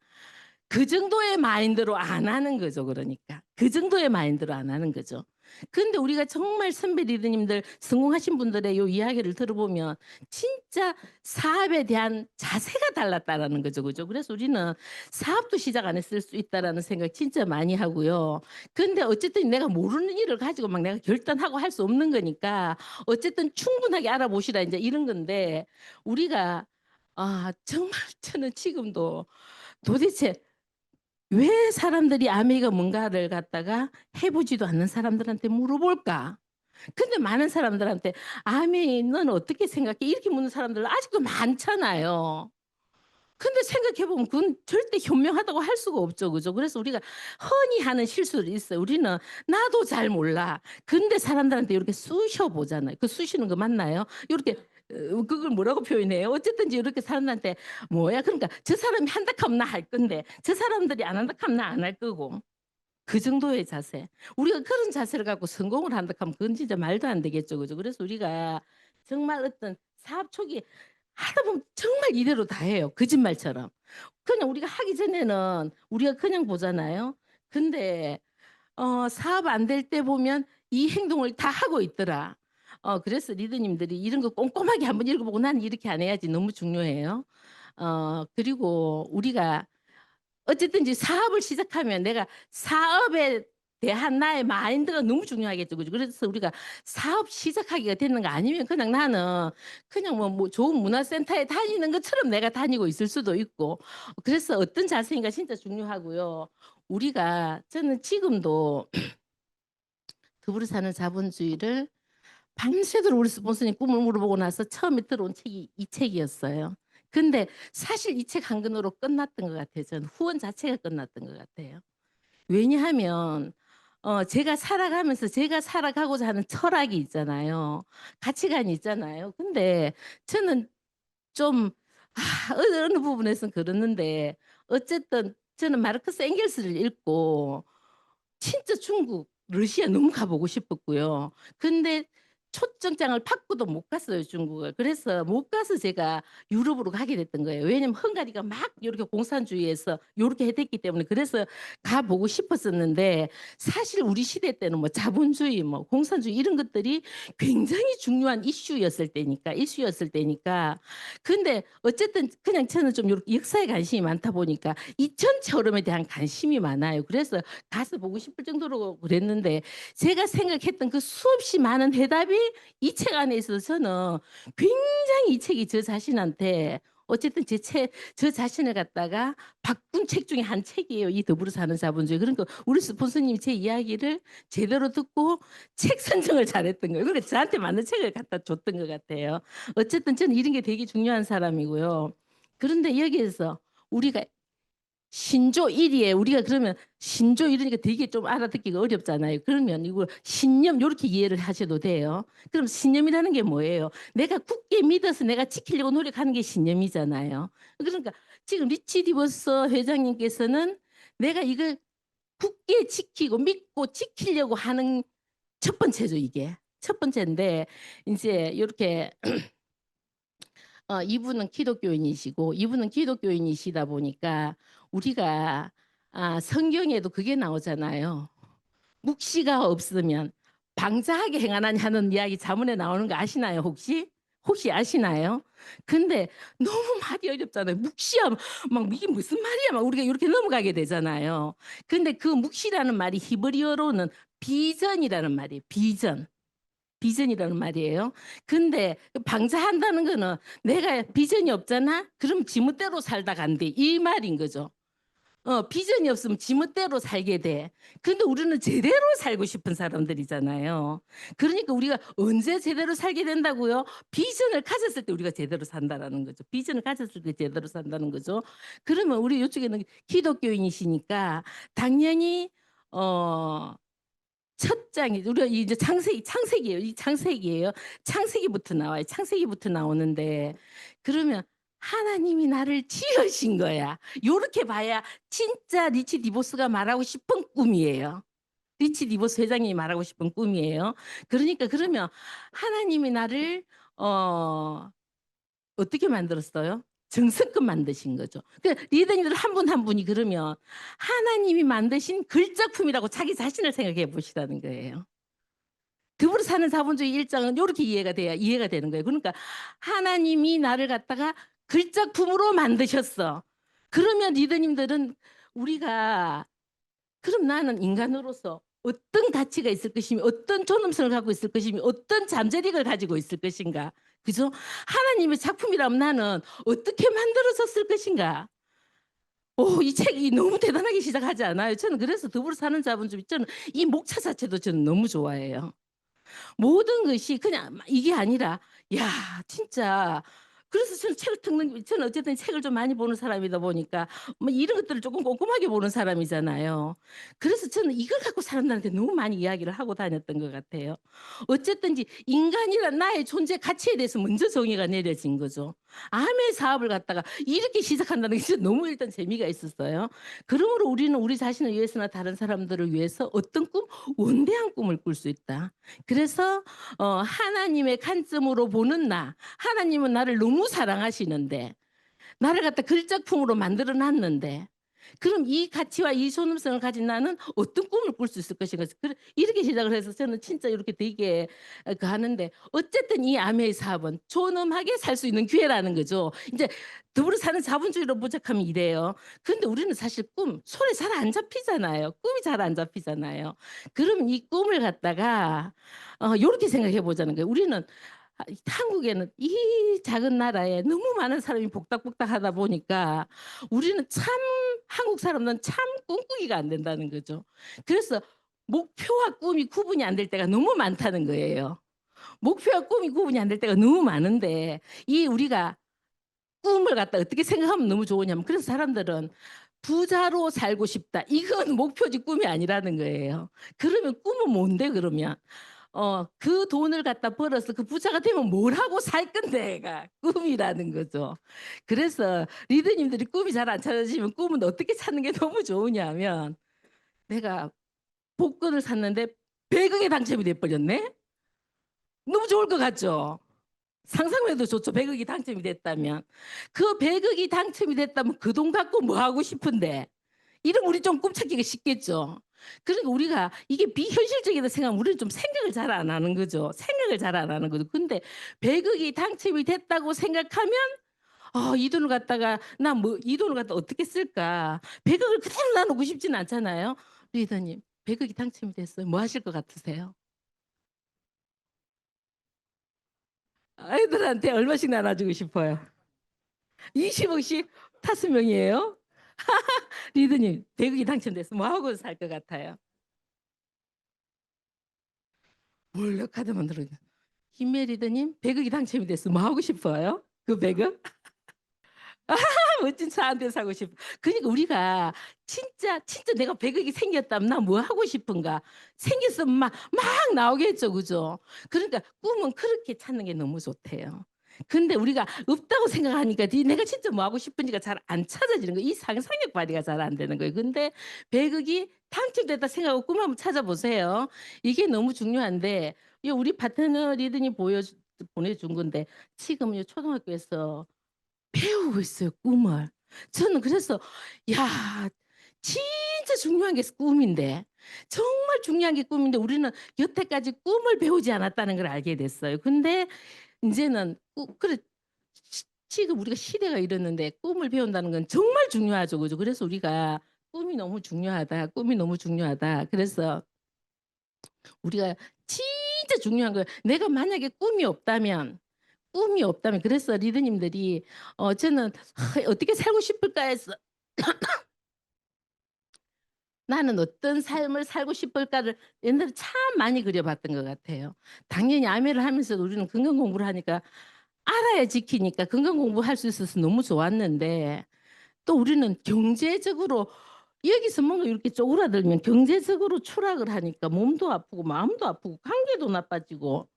그 정도의 마인드로 안 하는 거죠 그러니까. 그 정도의 마인드로 안 하는 거죠. 근데 우리가 정말 선배 리더님들 성공하신 분들의 요 이야기를 들어보면 진짜 사업에 대한 자세가 달랐다라는 거죠. 그죠? 그래서 우리는 '사업도 시작 안 했을 수 있다.'라는 생각 진짜 많이 하고요. 근데 어쨌든 내가 모르는 일을 가지고 막 내가 결단하고 할 수 없는 거니까 어쨌든 충분하게 알아보시라 인제 이런 건데 우리가 정말 저는 지금도 도대체 왜 사람들이 아메이가 뭔가를 갖다가 해 보지도 않는 사람들한테 물어볼까? 근데 많은 사람들한테 "아메이 넌 어떻게 생각해?" 이렇게 묻는 사람들 아직도 많잖아요. 근데 생각해 보면 그건 절대 현명하다고 할 수가 없죠. 그죠? 그래서 우리가 흔히 하는 실수들이 있어요. 우리는 "나도 잘 몰라." 근데 사람들한테 이렇게 쑤셔 보잖아요. 그 쑤시는 거 맞나요? 요렇게 그걸 뭐라고 표현해요? 어쨌든지 이렇게 사람들한테 뭐야 그러니까 저 사람이 한다 하면 나 할 건데 저 사람들이 안 한다 하면 나 안 할 거고. 그 정도의 자세. 우리가 그런 자세를 갖고 성공을 한다 하면 그건 진짜 말도 안 되겠죠. 그죠? 그래서 우리가 정말 어떤 사업 초기에 하다 보면 정말 이대로 다 해요, 거짓말처럼. 그냥 우리가 하기 전에는 우리가 그냥 보잖아요. 근데 사업 안 될 때 보면 이 행동을 다 하고 있더라. 그래서 리더님들이 이런 거 꼼꼼하게 한번 읽어 보고 '나는 이렇게 안 해야지.' 너무 중요해요. 그리고 우리가 어쨌든지 사업을 시작하면 내가 사업에 대한 나의 마인드가 너무 중요하겠죠. 그죠? 그래서 우리가 사업 시작하기가 됐는가 아니면 그냥 나는 그냥 뭐 좋은 문화센터에 다니는 것처럼 내가 다니고 있을 수도 있고 그래서 어떤 자세인가 진짜 중요하고요. 우리가 저는 지금도 더불어 사는 자본주의를 밤새도록 우리 스폰서님 꿈을 물어보고 나서 처음에 들어온 책이 이 책이었어요. 근데 사실 이 책 한 권으로 끝났던 것 같아요. 저는 후원 자체가 끝났던 것 같아요. 왜냐하면 제가 살아가면서 제가 살아가고자 하는 철학이 있잖아요. 가치관이 있잖아요. 근데 저는 좀 어느 부분에선 그렇는데 어쨌든 저는 마르크스 엥겔스를 읽고 진짜 중국, 러시아 너무 가 보고 싶었고요. 근데 초청장을 받고도 못 갔어요 중국을. 그래서 못 가서 제가 유럽으로 가게 됐던 거예요. 왜냐면 헝가리가 막 요렇게 공산주의에서 요렇게 됐기 때문에 그래서 가 보고 싶었었는데 사실 우리 시대 때는 뭐 자본주의 뭐 공산주의 이런 것들이 굉장히 중요한 이슈였을 때니까 근데 어쨌든 그냥 저는 좀 요렇게 역사에 관심이 많다 보니까 이 전체 흐름에 대한 관심이 많아요. 그래서 가서 보고 싶을 정도로 그랬는데 제가 생각했던 그 수없이 많은 해답이 이 책 안에 있어서 저는 굉장히 이 책이 저 자신한테 어쨌든 저 자신을 갖다가 바꾼 책 중에 한 책이에요. 이 더불어 사는 자본주의. 그러니까 우리 스폰서님이 제 이야기를 제대로 듣고 책 선정을 잘했던 거예요. 그러니까 저한테 맞는 책을 갖다 줬던 것 같아요. 어쨌든 저는 이런 게 되게 중요한 사람이고요. 그런데 여기에서 우리가 신조 1위에 우리가 그러면 신조 이러니까 되게 좀 알아듣기가 어렵잖아요. 그러면 이거 신념 요렇게 이해를 하셔도 돼요. 그럼 신념이라는 게 뭐예요? 내가 굳게 믿어서 내가 지키려고 노력하는 게 신념이잖아요. 그러니까 지금 리치 디버스 회장님께서는 내가 이걸 굳게 지키고 믿고 지키려고 하는 첫 번째죠, 이게. 첫 번째인데 이제 이렇게 이분은 기독교인이시고 이분은 기독교인이시다 보니까 우리가 성경에도 그게 나오잖아요. 묵시가 없으면 방자하게 행하나니 하는 이야기 자문에 나오는 거 아시나요, 혹시? 혹시 아시나요? 근데 너무 말이 어렵잖아요. 묵시하면 막 이게 무슨 말이야? 막 우리가 이렇게 넘어가게 되잖아요. 근데 그 묵시라는 말이 히브리어로는 비전이라는 말이에요. 비전. 비전이라는 말이에요. 근데 방자한다는 거는 내가 비전이 없잖아? 그럼 지멋대로 살다 간대. 이 말인 거죠. 비전이 없으면 지멋대로 살게 돼. 근데 우리는 제대로 살고 싶은 사람들이잖아요. 그러니까 우리가 언제 제대로 살게 된다고요? 비전을 가졌을 때 우리가 제대로 산다라는 거죠. 비전을 가졌을 때 제대로 산다는 거죠. 그러면 우리 이쪽에는 기독교인이시니까 당연히 어 첫 장이 우리가 이제 창세기예요. 이 창세기예요. 창세기부터 나와요. 창세기부터 나오는데 그러면 하나님이 나를 지으신 거야. 요렇게 봐야 진짜 리치 디보스가 말하고 싶은 꿈이에요. 리치 디보스 회장님이 말하고 싶은 꿈이에요. 그러니까 그러면 하나님이 나를 어 어떻게 만들었어요? 정성껏 만드신 거죠. 그 리더님들 한 분 한 분이 그러면 하나님이 만드신 글작품이라고 자기 자신을 생각해 보시라는 거예요. 더불어 사는 자본주의 일장은 이렇게 이해가 되는 거예요. 그러니까 하나님이 나를 갖다가 글작품으로 만드셨어. 그러면 리더님들은 우리가 그럼 나는 인간으로서 어떤 가치가 있을 것이며 어떤 존엄성을 갖고 있을 것이며 어떤 잠재력을 가지고 있을 것인가. 그죠? 하나님의 작품이라면 나는 어떻게 만들어졌을 것인가. 이 책이 너무 대단하게 시작하지 않아요? 저는 그래서 더불어 사는 자본주의 저는 이 목차 자체도 저는 너무 좋아해요. 모든 것이 그냥 이게 아니라 야 진짜 그래서 저는 어쨌든 책을 좀 많이 보는 사람이다 보니까 뭐 이런 것들을 조금 꼼꼼하게 보는 사람이잖아요. 그래서 저는 이걸 갖고 사람들한테 너무 많이 이야기를 하고 다녔던 것 같아요. 어쨌든지 인간이란 나의 존재 가치에 대해서 먼저 정의가 내려진 거죠. 암의 사업을 갖다가 이렇게 시작한다는 게 진짜 너무 일단 재미가 있었어요. 그러므로 우리는 우리 자신을 위해서나 다른 사람들을 위해서 어떤 꿈? 원대한 꿈을 꿀 수 있다. 그래서 하나님의 관점으로 보는 하나님은 나를 너무 사랑하시는데 나를 갖다 글작품으로 만들어 놨는데 그럼 이 가치와 이 존엄성을 가진 나는 어떤 꿈을 꿀 수 있을 것인가 이렇게 시작을 해서 저는 진짜 이렇게 되게 하는데 어쨌든 이 아메의 사업은 존엄하게 살 수 있는 기회라는 거죠. 이제 더불어 사는 자본주의로 보자하면 이래요. 근데 우리는 사실 손에 잘 안 잡히잖아요. 꿈이 잘 안 잡히잖아요. 그러면 이 꿈을 갖다가 요렇게 생각해 보자는 거예요. 우리는 한국에는 이 작은 나라에 너무 많은 사람이 복닥복닥 하다 보니까 우리는 참 한국 사람은 참 꿈꾸기가 안 된다는 거죠. 그래서 목표와 꿈이 구분이 안 될 때가 너무 많다는 거예요. 목표와 꿈이 구분이 안 될 때가 너무 많은데 이 우리가 꿈을 갖다 어떻게 생각하면 너무 좋으냐면 그래서 사람들은 부자로 살고 싶다. 이건 목표지 꿈이 아니라는 거예요. 그러면 꿈은 뭔데 그러면? 그 돈을 갖다 벌어서 그 부자가 되면 뭘 하고 살 건데가 꿈이라는 거죠. 그래서 리더님들이 꿈이 잘 안 찾아지면 꿈은 어떻게 찾는 게 너무 좋으냐면 내가 복권을 샀는데 100억에 당첨이 돼버렸네? 너무 좋을 것 같죠? 상상만 해도 좋죠. 100억이 당첨이 됐다면. 그 100억이 당첨이 됐다면 그 돈 갖고 뭐 하고 싶은데 이러면 우리 좀 꿈찾기가 쉽겠죠. 그러니까 우리가 이게 비현실적이다 생각하면 우리는 좀 생각을 잘 안 하는 거죠. 생각을 잘 안 하는 거죠. 근데 100억이 당첨이 됐다고 생각하면 이 돈을 갖다가 이 돈을 갖다 어떻게 쓸까? 100억을 그대로 나누고 싶지는 않잖아요. 리더님, 100억이 당첨이 됐어요. 뭐 하실 것 같으세요? 아이들한테 얼마씩 나눠주고 싶어요? 20억씩 5명이에요? 리더님, 100억이 당첨돼서 뭐 하고 살 것 같아요? 몰래 카드 만들어. 김혜 리더님, 100억이 당첨이 됐어. 뭐 하고 싶어요? 그 100억? 멋진 차 한 대 사고 싶어. 그러니까 우리가 진짜 내가 100억이 생겼다면 나 뭐 하고 싶은가? 생겼으면 막 나오겠죠, 그죠? 그러니까 꿈은 그렇게 찾는 게 너무 좋대요. 근데 우리가 없다고 생각하니까 내가 진짜 뭐 하고 싶은지가 잘 안 찾아지는 거예요. 이 상상력 발휘가 잘 안 되는 거예요. 근데 100억이 당첨됐다 생각하고 꿈 한번 찾아보세요. 이게 너무 중요한데 우리 파트너 리더님 보내준 건데 지금 초등학교에서 배우고 있어요, 꿈을. 저는 그래서 야, 진짜 중요한 게 꿈인데 정말 중요한 게 꿈인데 우리는 여태까지 꿈을 배우지 않았다는 걸 알게 됐어요. 근데 인제는 그래 지금 우리가 시대가 이랬는데 꿈을 배운다는 건 정말 중요하죠. 그죠? 그래서 우리가 꿈이 너무 중요하다. 꿈이 너무 중요하다. 그래서 우리가 진짜 중요한 거예요. 내가 만약에 꿈이 없다면 그래서 리더님들이 저는 어떻게 살고 싶을까 해서 나는 어떤 삶을 살고 싶을까를 옛날에 참 많이 그려봤던 것 같아요. 당연히 아메를 하면서 우리는 건강 공부를 하니까 알아야 지키니까 건강 공부할 수 있어서 너무 좋았는데 또 우리는 경제적으로 여기서 뭔가 이렇게 쪼그라들면 경제적으로 추락을 하니까 몸도 아프고 마음도 아프고 관계도 나빠지고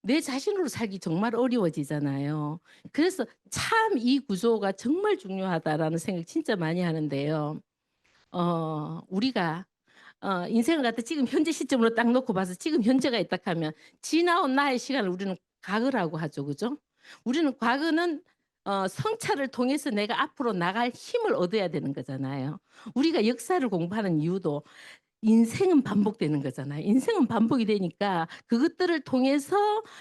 내 자신으로 살기 정말 어려워지잖아요. 그래서 참 이 구조가 정말 중요하다라는 생각 진짜 많이 하는데요. 우리가 인생을 갖다 지금 현재 시점으로 딱 놓고 봐서 지금 현재가 있다 하면 지나온 나의 시간을 우리는 과거라고 하죠. 그죠? 우리는 과거는 성찰을 통해서 내가 앞으로 나갈 힘을 얻어야 되는 거잖아요. 우리가 역사를 공부하는 이유도 인생은 반복되는 거잖아요. 인생은 반복이 되니까 그것들을 통해서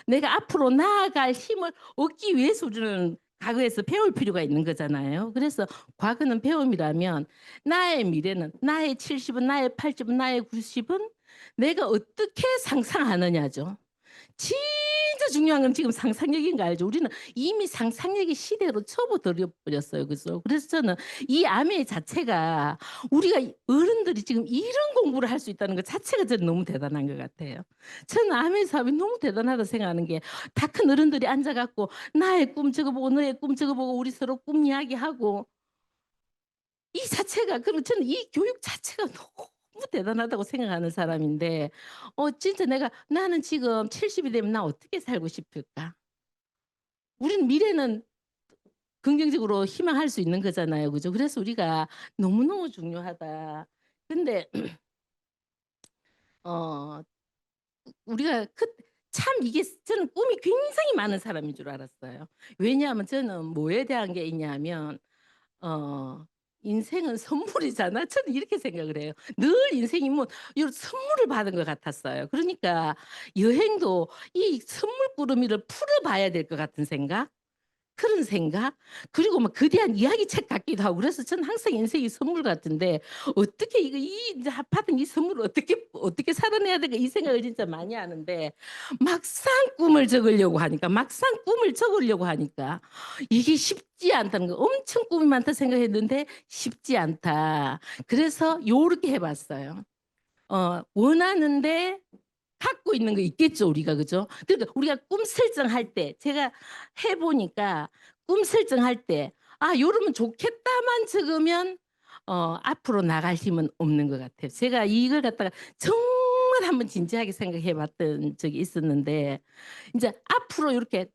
내가 앞으로 나아갈 힘을 얻기 위해서 우리는 과거에서 배울 필요가 있는 거잖아요. 그래서 과거는 배움이라면 나의 미래는 나의 70은 나의 80은 나의 90은 내가 어떻게 상상하느냐죠. 진짜 중요한 건 지금 상상력인 거 알죠? 우리는 이미 상상력의 시대로 접어들어 버렸어요. 그죠? 그래서 저는 이 아메 자체가 우리가 어른들이 지금 이런 공부를 할 수 있다는 것 자체가 저는 너무 대단한 것 같아요. 저는 아메 사업이 너무 대단하다 생각하는 게 다 큰 어른들이 앉아 갖고 나의 꿈 적어보고 너의 꿈 적어보고 우리 서로 꿈 이야기하고 이 자체가 그리고 저는 이 교육 자체가 너무 대단하다고 생각하는 사람인데 진짜 나는 지금 70이 되면 나 어떻게 살고 싶을까? 우리는 미래는 긍정적으로 희망할 수 있는 거잖아요. 그죠? 그래서 우리가 너무너무 중요하다. 근데 어 우리가 참 이게 저는 꿈이 굉장히 많은 사람인 줄 알았어요. 왜냐하면 저는 뭐에 대한 게 있냐면 어 인생은 선물이잖아. 저는 이렇게 생각을 해요. 늘 인생이 뭐 요 선물을 받은 것 같았어요. 그러니까 여행도 이 선물꾸러미를 풀어봐야 될 것 같은 생각? 그런 생각? 그리고 막 거대한 이야기책 같기도 하고 그래서 저는 항상 인생이 선물 같은데 어떻게 이제 받은 이 선물을 어떻게 살아내야 될까 이 생각을 진짜 많이 하는데 막상 꿈을 적으려고 하니까 이게 쉽지 않다는 거. 엄청 꿈이 많다 생각했는데 쉽지 않다. 그래서 요렇게 해 봤어요. 원하는데 갖고 있는 거 있겠죠, 우리가. 그죠? 그러니까 우리가 꿈 설정할 때 제가 해 보니까 꿈 설정할 때 '아 요러면 좋겠다.'만 적으면 앞으로 나갈 힘은 없는 것 같아요. 제가 이걸 갖다가 정말 한번 진지하게 생각해 봤던 적이 있었는데 인제 앞으로 요렇게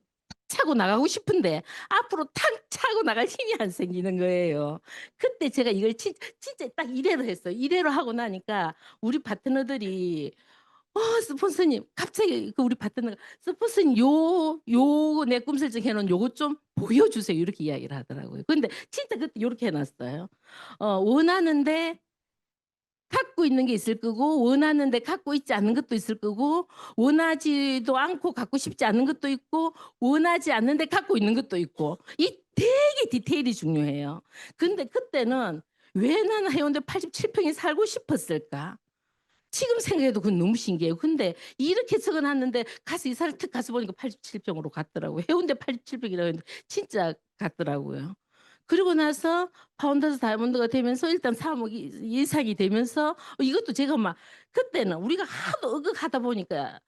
차고 나가고 싶은데 앞으로 탁 차고 나갈 힘이 안 생기는 거예요. 그때 제가 이걸 진짜 딱 이래로 했어요. 이래로 하고 나니까 우리 파트너들이 스폰서님 갑자기 우리 파트너가 "스폰서님 요 내 꿈 설정해 놓은 요거 좀 보여주세요." 이렇게 이야기를 하더라고요. 근데 진짜 그때 요렇게 해 놨어요. 원하는데 갖고 있는 게 있을 거고 원하는데 갖고 있지 않는 것도 있을 거고 원하지도 않고 갖고 싶지 않은 것도 있고 원하지 않는데 갖고 있는 것도 있고 이 되게 디테일이 중요해요. 근데 그때는 '왜 나는 해운대 87평에 살고 싶었을까?' 지금 생각해도 그건 너무 신기해요. 근데 이렇게 적어 놨는데 가서 이사를 탁 가서 보니까 87평으로 갔더라고요. 해운대 87평이라고 했는데 진짜 갔더라고요. 그리고 나서 파운더스 다이아몬드가 되면서 일단 3억 이상이 되면서 이것도 제가 막 그때는 우리가 하도 억억하다 보니까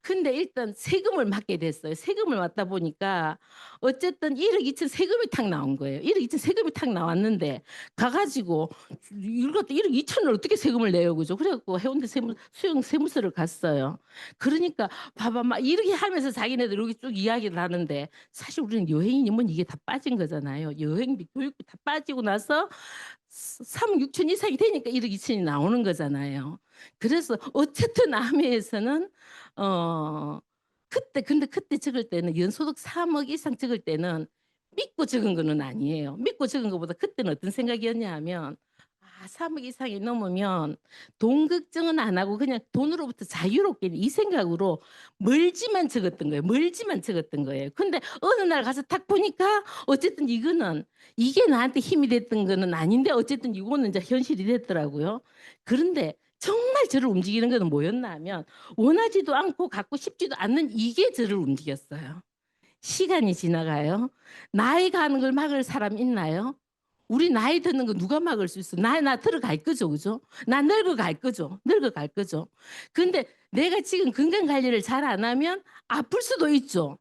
근데 일단 세금을 맡게 됐어요. 세금을 맡다 보니까 어쨌든 1억 2천 세금이 탁 나온 거예요. 1억 2천 세금이 탁 나왔는데 가 가지고 이걸 갖다 1억 2천을 어떻게 세금을 내요. 그죠? 그래 갖고 해운대 수영 세무서를 갔어요. 그러니까 봐봐 막 이렇게 하면서 자기네들 이렇게 쭉 이야기를 하는데 사실 우리는 여행이면 이게 다 빠진 거잖아요. 여행비, 교육비 다 빠지고 나서 3억 6천 이상이 되니까 1억 2천이 나오는 거잖아요. 그래서 어쨌든 아메에서는 어 근데 그때 적을 때는 연소득 3억 이상 적을 때는 믿고 적은 거는 아니에요. 믿고 적은 것보다 그때는 어떤 생각이었냐 하면 3억 이상이 넘으면 돈 걱정은 안 하고 그냥 돈으로부터 자유롭게 이 생각으로 멀지만 적었던 거예요. 멀지만 적었던 거예요. 근데 어느 날 가서 딱 보니까 어쨌든 이거는 이게 나한테 힘이 됐던 거는 아닌데 어쨌든 이거는 이제 현실이 됐더라고요. 그런데 정말 저를 움직이는 거는 뭐였나 하면 원하지도 않고 갖고 싶지도 않는 이게 저를 움직였어요. 시간이 지나가요. 나이 가는 걸 막을 사람 있나요? 우리 나이 드는 거 누가 막을 수 있어? 나 들어갈 거죠, 그죠? 나 늙어갈 거죠. 늙어갈 거죠. 근데 내가 지금 건강 관리를 잘 안 하면 아플 수도 있죠.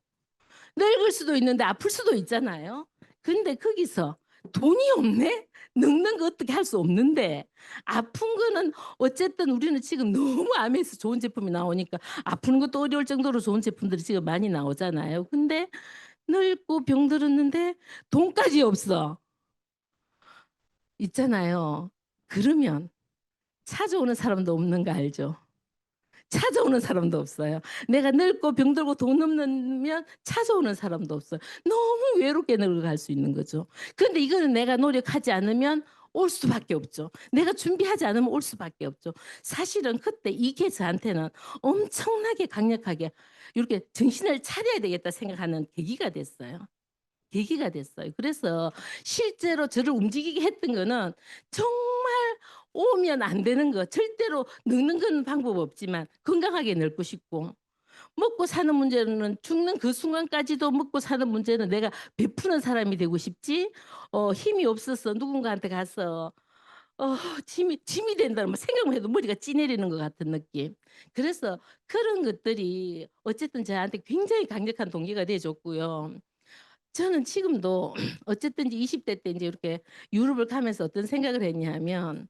늙을 수도 있는데 아플 수도 있잖아요. 근데 거기서 돈이 없네? 늙는 거 어떻게 할 수 없는데 아픈 거는 어쨌든 우리는 지금 너무 암에서 좋은 제품이 나오니까 아프는 것도 어려울 정도로 좋은 제품들이 지금 많이 나오잖아요. 근데 늙고 병들었는데 돈까지 없어. 있잖아요. 그러면 찾아오는 사람도 없는 거 알죠? 찾아오는 사람도 없어요. 내가 늙고 병들고 돈 없으면 찾아오는 사람도 없어요. 너무 외롭게 늙어갈 수 있는 거죠. 그런데 이거는 내가 노력하지 않으면 올 수밖에 없죠. 내가 준비하지 않으면 올 수밖에 없죠. 사실은 그때 이게 저한테는 엄청나게 강력하게 이렇게 정신을 차려야 되겠다 생각하는 계기가 됐어요. 계기가 됐어요. 그래서 실제로 저를 움직이게 했던 거는 정말 오면 안 되는 거 절대로 늙는 건 방법 없지만 건강하게 늙고 싶고 먹고 사는 문제는 죽는 그 순간까지도 먹고 사는 문제는 내가 베푸는 사람이 되고 싶지 힘이 없어서 누군가한테 가서 짐이 된다는 뭐 생각만 해도 머리가 찌내리는 것 같은 느낌. 그래서 그런 것들이 어쨌든 저한테 굉장히 강력한 동기가 돼 줬고요. 저는 지금도 어쨌든지 20대 때 인제 이렇게 유럽을 가면서 어떤 생각을 했냐면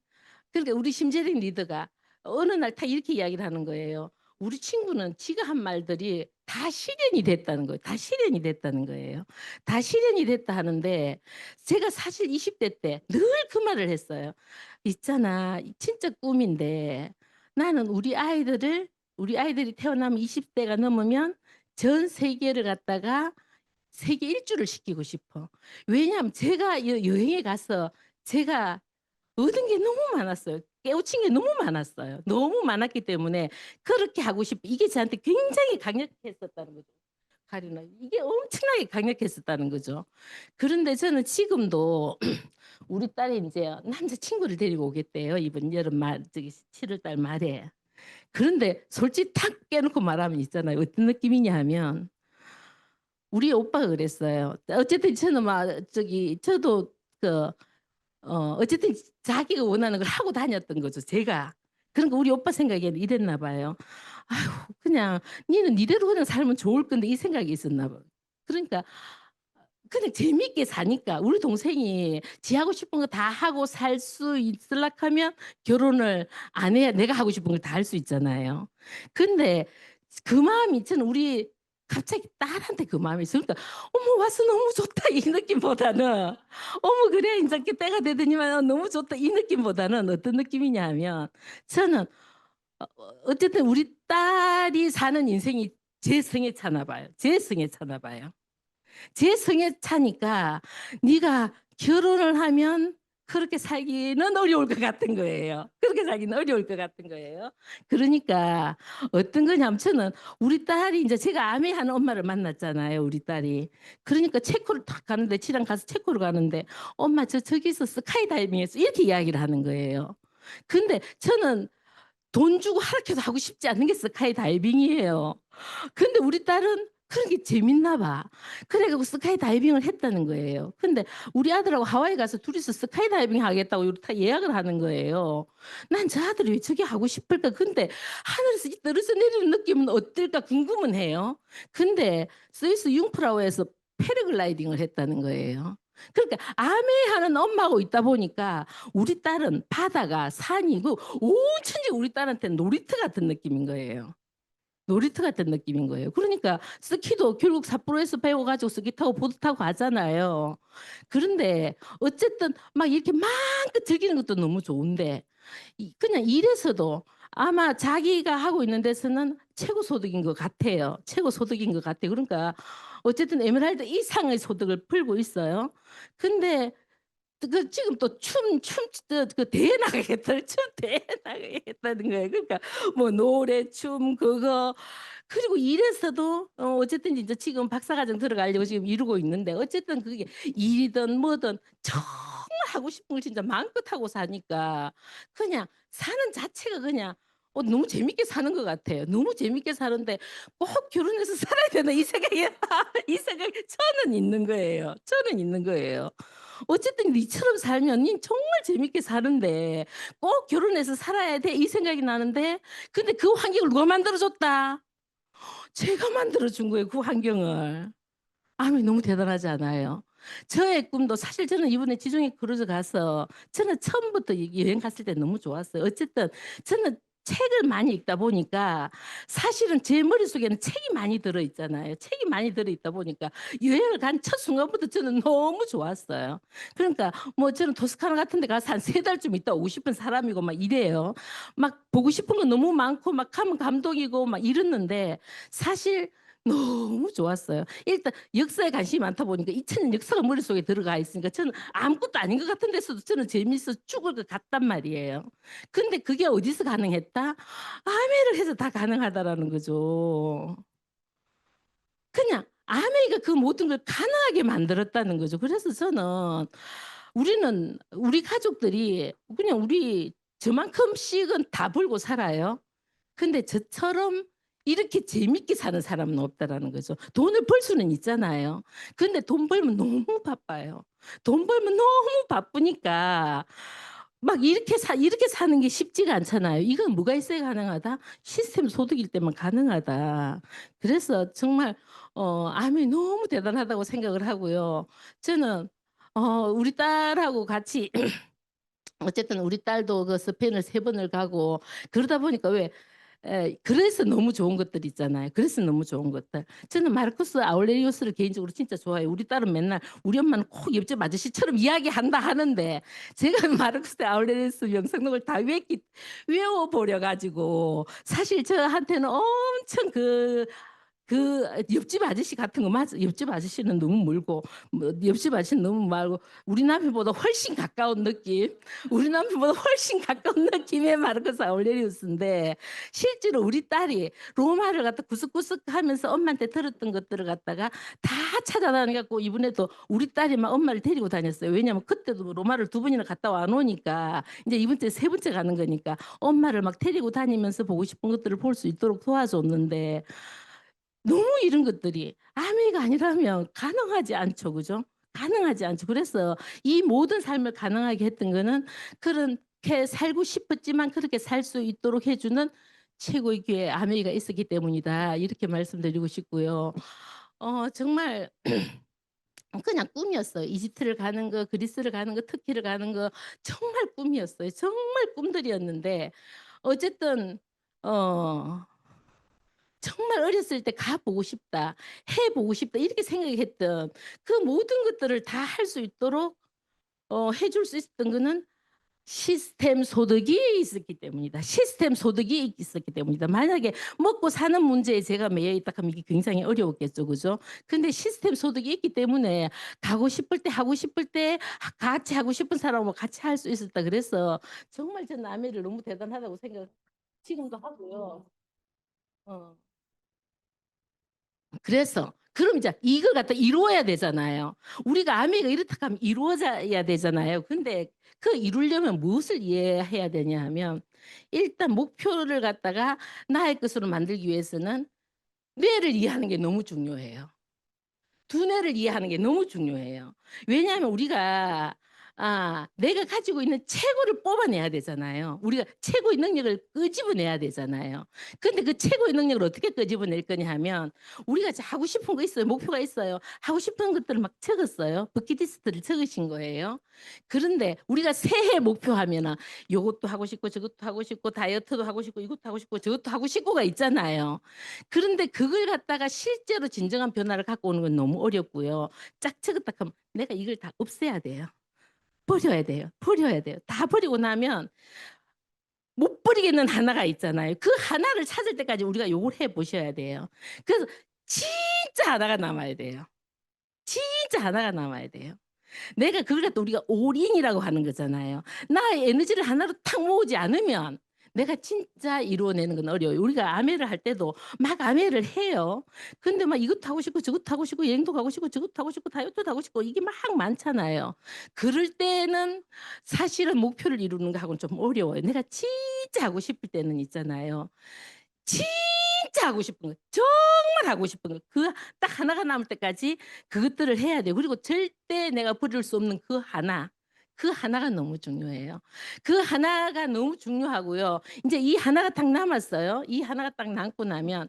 그러니까 우리 심재림 리더가 어느 날 딱 이렇게 이야기를 하는 거예요. 우리 친구는 지가 한 말들이 다 실현이 됐다는 거예요. 다 실현이 됐다는 거예요. 다 실현이 됐다 하는데 제가 사실 20대 때 늘 그 말을 했어요. "있잖아. 진짜 꿈인데 나는 우리 아이들이 태어나면 20 대가 넘으면 전 세계를 갖다가 세계 일주를 시키고 싶어." 왜냐하면 제가 여행에 가서 제가 얻은 게 너무 많았어요. 깨우친 게 너무 많았어요. 너무 많았기 때문에 그렇게 하고 싶어 이게 저한테 굉장히 강력했었다는 거죠. 가리나 이게 엄청나게 강력했었다는 거죠. 그런데 저는 지금도 우리 딸이 인제 남자 친구를 데리고 오겠대요, 이번 여름 말 저기 7월 달 말에. 그런데 솔직히 탁 깨놓고 말하면 있잖아요. 어떤 느낌이냐 하면 우리 오빠가 그랬어요. 어쨌든 저는 막 저기 저도 그 어쨌든 자기가 원하는 걸 하고 다녔던 거죠 제가. 그러니까 우리 오빠 생각에는 이랬나 봐요. '아휴 그냥 니는 니대로 그냥 살면 좋을 건데.' 이 생각이 있었나 봐요. 그러니까 그냥 재미있게 사니까 우리 동생이 지 하고 싶은 거 다 하고 살 수 있으려 하면 결혼을 안 해야 내가 하고 싶은 걸 다 할 수 있잖아요. 근데 그 마음이 저는 우리 갑자기 딸한테 그 마음이 있어요. 그러니까 '어머 와서 너무 좋다.' 이 느낌보다는 '어머 그래 인제 그 때가 되더니만 너무 좋다.' 이 느낌보다는 어떤 느낌이냐 하면 저는 어쨌든 우리 딸이 사는 인생이 제 성에 차나 봐요. 제 성에 차나 봐요. 제 성에 차니까 네가 결혼을 하면 그렇게 살기는 어려울 것 같은 거예요. 그렇게 살기는 어려울 것 같은 거예요. 그러니까 어떤 거냐면 저는 우리 딸이 인제 제가 아메하는 엄마를 만났잖아요, 우리 딸이. 그러니까 체코를 딱 가는데 지랑 가서 체코를 가는데 "엄마 저기서 스카이다이빙 했어." 이렇게 이야기를 하는 거예요. 근데 저는 돈 주고 하루키도 하고 싶지 않은 게 스카이다이빙이에요. 근데 우리 딸은 그런 게 재밌나 봐. 그래 갖고 스카이 다이빙을 했다는 거예요. 근데 우리 아들하고 하와이 가서 둘이서 스카이 다이빙 하겠다고 이렇게 다 예약을 하는 거예요. 난 저 아들이 왜 저게 하고 싶을까? 근데 하늘에서 이 떨어져 내리는 느낌은 어떨까 궁금은 해요. 근데 스위스 융프라우에서 패러글라이딩을 했다는 거예요. 그러니까 아메하는 엄마하고 있다 보니까 우리 딸은 바다가 산이 고 온 천지 우리 딸한테는 놀이터 같은 느낌인 거예요. 놀이터 같은 느낌인 거예요. 그러니까 스키도 결국 삿포로에서 배워 가지고 스키 타고 보드 타고 가잖아요. 그런데 어쨌든 막 이렇게 마음껏 즐기는 것도 너무 좋은데 그냥 일에서도 아마 자기가 하고 있는 데서는 최고 소득인 것 같아요. 최고 소득인 것 같아요. 그러니까 어쨌든 에메랄드 이상의 소득을 벌고 있어요. 근데 지금 또 그 대회 나가겠다. 춤 대회 나가겠다는 거예요. 그러니까 뭐 노래, 춤 그거 그리고 일에서도 어쨌든 이제 지금 박사과정 들어가려고 지금 이루고 있는데 어쨌든 그게 일이든 뭐든 정말 하고 싶은 걸 진짜 마음껏 하고 사니까 그냥 사는 자체가 그냥 너무 재밌게 사는 것 같아요. 너무 재밌게 사는데 '꼭 결혼해서 살아야 되나.' 이 생각이 이 생각이 저는 있는 거예요. 저는 있는 거예요. 어쨌든 니처럼 살면 닌 정말 재밌게 사는데 '꼭 결혼해서 살아야 돼.' 이 생각이 나는데 근데 그 환경을 누가 만들어 줬다? 제가 만들어 준 거예요, 그 환경을. 아이 너무 대단하지 않아요? 저의 꿈도 사실 저는 이번에 지중해 크루즈 가서 저는 처음부터 여행 갔을 때 너무 좋았어요. 어쨌든 저는 책을 많이 읽다 보니까 사실은 제 머릿속에는 책이 많이 들어 있잖아요. 책이 많이 들어 있다 보니까 여행을 간 첫 순간부터 저는 너무 좋았어요. 그러니까 뭐 저는 토스카나 같은 데 가서 한 3달쯤 있다 오고 싶은 사람이고 막 이래요. 막 보고 싶은 거 너무 많고 막 가면 감동이고 막 이랬는데 사실 너무 좋았어요. 일단 역사에 관심이 많다 보니까 2000년 역사가 머릿속에 들어가 있으니까 저는 아무것도 아닌 것 같은 데서도 저는 재미있어 죽을 것 같단 말이에요. 근데 그게 어디서 가능했다? 아메이를 해서 다 가능하다라는 거죠. 그냥 아메이가 그 모든 걸 가능하게 만들었다는 거죠. 그래서 저는 우리 가족들이 그냥 우리 저만큼씩은 다 벌고 살아요. 근데 저처럼 이렇게 재밌게 사는 사람은 없다라는 거죠. 돈을 벌 수는 있잖아요. 근데 돈 벌면 너무 바빠요. 돈 벌면 너무 바쁘니까 막 이렇게 사는 게 쉽지가 않잖아요. '이건 뭐가 있어야 가능하다? 시스템 소득일 때만 가능하다.' 그래서 정말 아미 너무 대단하다고 생각을 하고요. 저는 우리 딸하고 같이 어쨌든 우리 딸도 그 스페인을 3번을 가고 그러다 보니까 왜 그래서 너무 좋은 것들 있잖아요. 그래서 너무 좋은 것들. 저는 마르쿠스 아울레리우스를 개인적으로 진짜 좋아해요. 우리 딸은 맨날 우리 엄마는 꼭 옆집 아저씨처럼 이야기한다 하는데 제가 마르쿠스 아울레리우스 명성록을 다 외워 버려 가지고 사실 저한테는 엄청 옆집 아저씨 같은 거 맞아. 옆집 아저씨는 너무 멀고 뭐 옆집 아저씨는 너무 멀고 우리 남편보다 훨씬 가까운 느낌. 우리 남편보다 훨씬 가까운 느낌의 마르코스 아울레리우스인데 실제로 우리 딸이 로마를 갖다 구석구석하면서 엄마한테 들었던 것들을 갖다가 다 찾아다녀 갖고 이번에도 우리 딸이 막 엄마를 데리고 다녔어요. 왜냐하면 그때도 로마를 2번이나 갔다 와 놓으니까 인제 이번 주에 3번째 가는 거니까 엄마를 막 데리고 다니면서 보고 싶은 것들을 볼 수 있도록 도와줬는데 너무 이런 것들이 아미가 아니라면 가능하지 않죠. 그죠? 가능하지 않죠. 그래서 이 모든 삶을 가능하게 했던 거는 그렇게 살고 싶었지만 그렇게 살 수 있도록 해 주는 최고의 기회 아미가 있었기 때문이다. 이렇게 말씀드리고 싶고요. 정말 그냥 꿈이었어요. 이집트를 가는 거, 그리스를 가는 거, 터키를 가는 거 정말 꿈이었어요. 정말 꿈들이었는데 어쨌든 어 정말 어렸을 때 '가 보고 싶다. 해 보고 싶다.' 이렇게 생각했던 그 모든 것들을 다 할 수 있도록 해줄 수 있었던 거는 시스템 소득이 있었기 때문이다. 시스템 소득이 있었기 때문이다. 만약에 먹고 사는 문제에 제가 매여 있다 하면 이게 굉장히 어려웠겠죠. 그죠? 근데 시스템 소득이 있기 때문에 가고 싶을 때 하고 싶을 때 같이 하고 싶은 사람하고 같이 할 수 있었다. 그래서 정말 저 남해를 너무 대단하다고 생각 지금도 하고요. 어. 그래서 그럼 이제 이걸 갖다 이루어야 되잖아요. 우리가 아미가 이렇다 하면 이루어져야 되잖아요. 근데 그 이루려면 무엇을 이해해야 되냐 하면 일단 목표를 갖다가 나의 것으로 만들기 위해서는 뇌를 이해하는 게 너무 중요해요. 두뇌를 이해하는 게 너무 중요해요. 왜냐하면 우리가 내가 가지고 있는 최고를 뽑아내야 되잖아요. 우리가 최고의 능력을 끄집어내야 되잖아요. 근데 그 최고의 능력을 어떻게 끄집어낼 거냐 하면 우리가 하고 싶은 거 있어요. 목표가 있어요. 하고 싶은 것들을 막 적었어요. 버킷리스트를 적으신 거예요. 그런데 우리가 새해 목표하면은 요것도 하고 싶고 저것도 하고 싶고 다이어트도 하고 싶고 이것도 하고 싶고 저것도 하고 싶고가 있잖아요. 그런데 그걸 갖다가 실제로 진정한 변화를 갖고 오는 건 너무 어렵고요. 짝 적었다 하면 내가 이걸 다 없애야 돼요. 버려야 돼요. 버려야 돼요. 다 버리고 나면 못 버리겠는 하나가 있잖아요. 그 하나를 찾을 때까지 우리가 요걸 해 보셔야 돼요. 그래서 진짜 하나가 남아야 돼요. 진짜 하나가 남아야 돼요. 내가 그걸 갖다 우리가 올인이라고 하는 거잖아요. 나의 에너지를 하나로 탁 모으지 않으면 내가 진짜 이루어내는 건 어려워요. 우리가 아메를 할 때도 막 아메를 해요. 근데 막 이것도 하고 싶고 저것도 하고 싶고 여행도 가고 싶고 저것도 하고 싶고 다이어트도 하고 싶고 이게 막 많잖아요. 그럴 때는 사실은 목표를 이루는 거하고는 좀 어려워요. 내가 진짜 하고 싶을 때는 있잖아요. 진짜 하고 싶은 거, 정말 하고 싶은 거, 그 딱 하나가 남을 때까지 그것들을 해야 돼요. 그리고 절대 내가 버릴 수 없는 그 하나, 그 하나가 너무 중요해요. 그 하나가 너무 중요하고요. 인제 이 하나가 딱 남았어요. 이 하나가 딱 남고 나면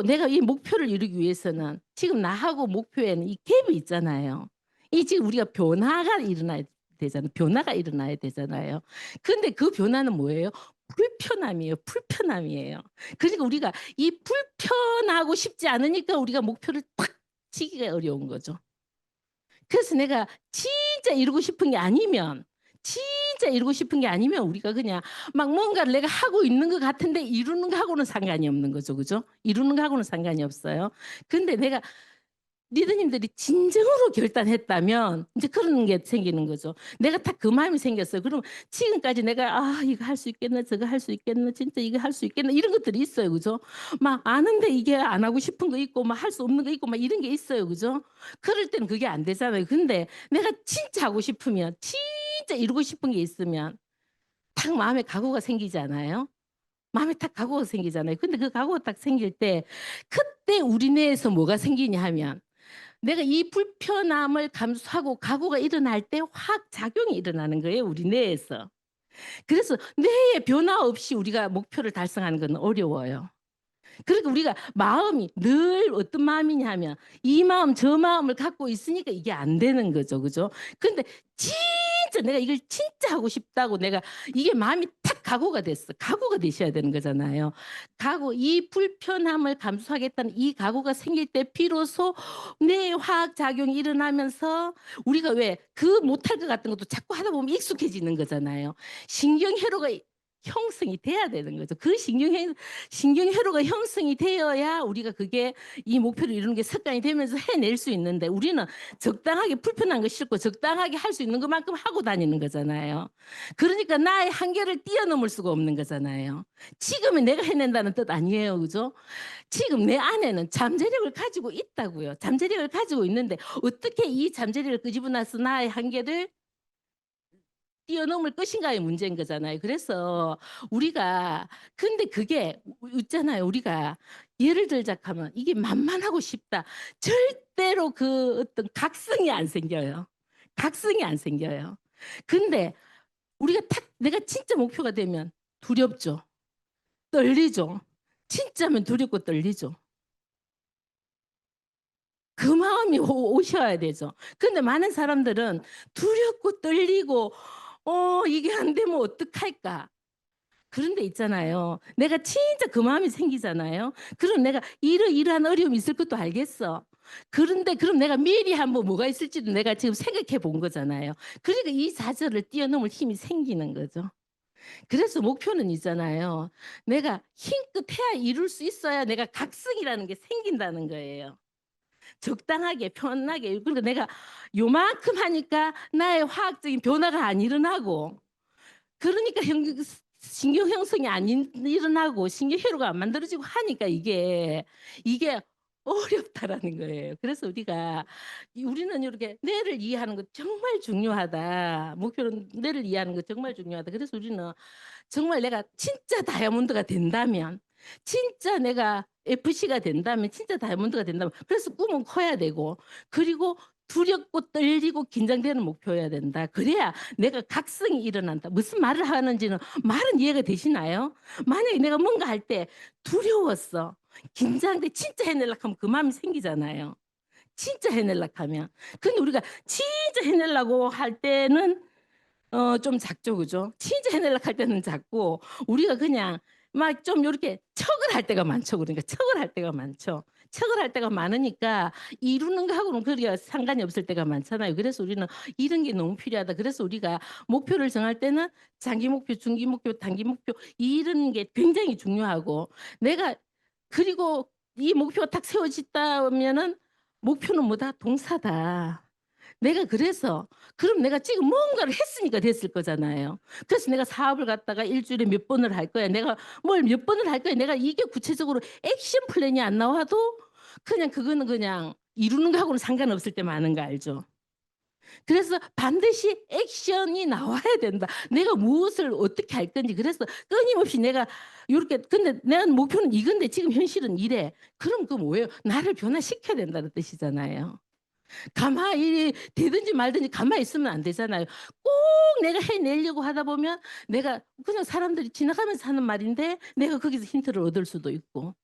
내가 이 목표를 이루기 위해서는 지금 나하고 목표에는 이 갭이 있잖아요. 이 지금 우리가 변화가 일어나야 되잖아요. 변화가 일어나야 되잖아요. 근데 그 변화는 뭐예요? 불편함이에요. 불편함이에요. 그러니까 우리가 이 불편하고 싶지 않으니까 우리가 목표를 탁 치기가 어려운 거죠. 그래서 내가 진짜 이루고 싶은 게 아니면 진짜 이루고 싶은 게 아니면 우리가 그냥 막 뭔가를 내가 하고 있는 것 같은데 이루는 거하고는 상관이 없는 거죠. 그죠? 이루는 거하고는 상관이 없어요. 근데 내가 리더님들이 진정으로 결단했다면 인제 그런 게 생기는 거죠. 내가 딱 그 마음이 생겼어요. 그럼 지금까지 내가 '아 이거 할 수 있겠나? 저거 할 수 있겠나? 진짜 이거 할 수 있겠나?' 이런 것들이 있어요. 그죠? 막 아는데 이게 안 하고 싶은 거 있고 막 할 수 없는 거 있고 막 이런 게 있어요. 그죠? 그럴 때는 그게 안 되잖아요. 근데 내가 진짜 하고 싶으면 진짜 이루고 싶은 게 있으면 딱 마음에 각오가 생기잖아요. 마음에 딱 각오가 생기잖아요. 근데 그 각오가 딱 생길 때 그때 우리 뇌에서 뭐가 생기냐 하면 내가 이 불편함을 감수하고 각오가 일어날 때 화학작용이 일어나는 거예요, 우리 뇌에서. 그래서 뇌의 변화 없이 우리가 목표를 달성하는 건 어려워요. 그러니까 우리가 마음이 늘 어떤 마음이냐 하면 이 마음 저 마음을 갖고 있으니까 이게 안 되는 거죠. 그죠? 근데 진짜 내가 이걸 진짜 하고 싶다고 내가 이게 마음이 탁 각오가 됐어. 각오가 되셔야 되는 거잖아요. 각오 이 불편함을 감수하겠다는 이 각오가 생길 때 비로소 뇌 화학 작용이 일어나면서 우리가 왜 그 못할 것 같은 것도 자꾸 하다 보면 익숙해지는 거잖아요. 신경회로가 형성이 돼야 되는 거죠. 그 신경회로가 형성이 되어야 우리가 그게 이 목표를 이루는 게 습관이 되면서 해낼 수 있는데 우리는 적당하게 불편한 거 싫고 적당하게 할 수 있는 것만큼 하고 다니는 거잖아요. 그러니까 나의 한계를 뛰어넘을 수가 없는 거잖아요. 지금은 내가 해낸다는 뜻 아니에요. 그죠? 지금 내 안에는 잠재력을 가지고 있다고요. 잠재력을 가지고 있는데 어떻게 이 잠재력을 끄집어 놔서 나의 한계를 뛰어넘을 것인가의 문제인 거잖아요. 그래서 우리가 근데 그게 있잖아요. 우리가 예를 들자하면 이게 만만하고 쉽다. 절대로 그 어떤 각성이 안 생겨요. 각성이 안 생겨요. 근데 우리가 탁 내가 진짜 목표가 되면 두렵죠. 떨리죠. 진짜면 두렵고 떨리죠. 그 마음이 오셔야 되죠. 근데 많은 사람들은 두렵고 떨리고 '이게 안 되면 어떡할까?' 그런 데 있잖아요. 내가 진짜 그 마음이 생기잖아요. 그럼 내가 이러이러한 어려움이 있을 것도 알겠어. 그런데 그럼 내가 미리 한번 뭐가 있을지도 내가 지금 생각해 본 거잖아요. 그러니까 이 좌절을 뛰어넘을 힘이 생기는 거죠. 그래서 목표는 있잖아요. 내가 힘껏 해야 이룰 수 있어야 내가 각성이라는 게 생긴다는 거예요. 적당하게 편하게 그러니까 내가 요만큼 하니까 나의 화학적인 변화가 안 일어나고 그러니까 신경 형성이 안 일어나고 신경 회로가 안 만들어지고 하니까 이게 어렵다라는 거예요. 그래서 우리는 이렇게 '뇌를 이해하는 것 정말 중요하다. 목표는 뇌를 이해하는 것 정말 중요하다.' 그래서 우리는 정말 내가 진짜 다이아몬드가 된다면 진짜 내가 FC가 된다면 진짜 다이아몬드가 된다면 그래서 꿈은 커야 되고 그리고 두렵고 떨리고 긴장되는 목표여야 된다. 그래야 내가 각성이 일어난다. 무슨 말을 하는지는 말은 이해가 되시나요? 만약에 내가 뭔가 할 때 두려웠어. 긴장돼 진짜 해내려고 하면 그 마음이 생기잖아요. 진짜 해내려고 하면. 근데 우리가 진짜 해내려고 할 때는 좀 작죠, 그죠? 진짜 해내려고 할 때는 작고 우리가 그냥 막 좀 요렇게 척을 할 때가 많죠. 그러니까 척을 할 때가 많죠. 척을 할 때가 많으니까 이루는 거하고는 그게 상관이 없을 때가 많잖아요. 그래서 우리는 이런 게 너무 필요하다. 그래서 우리가 목표를 정할 때는 장기 목표, 중기 목표, 단기 목표 이런 게 굉장히 중요하고 내가 그리고 이 목표가 딱 세워졌다면은 목표는 뭐다? 동사다. 내가 그래서 그럼 내가 지금 뭔가를 했으니까 됐을 거잖아요. 그래서 내가 사업을 갖다가 일주일에 몇 번을 할 거야. 내가 뭘 몇 번을 할 거야. 내가 이게 구체적으로 액션 플랜이 안 나와도 그냥 그거는 그냥 이루는 거하고는 상관없을 때 많은 거 알죠? 그래서 반드시 액션이 나와야 된다. 내가 무엇을 어떻게 할 건지. 그래서 끊임없이 내가 요렇게 근데 내 목표는 이건데 지금 현실은 이래. 그럼 그 뭐예요? 나를 변화시켜야 된다는 뜻이잖아요. 가만히 되든지 말든지 가만히 있으면 안 되잖아요. 꼭 내가 해내려고 하다 보면 내가 그냥 사람들이 지나가면서 하는 말인데 내가 거기서 힌트를 얻을 수도 있고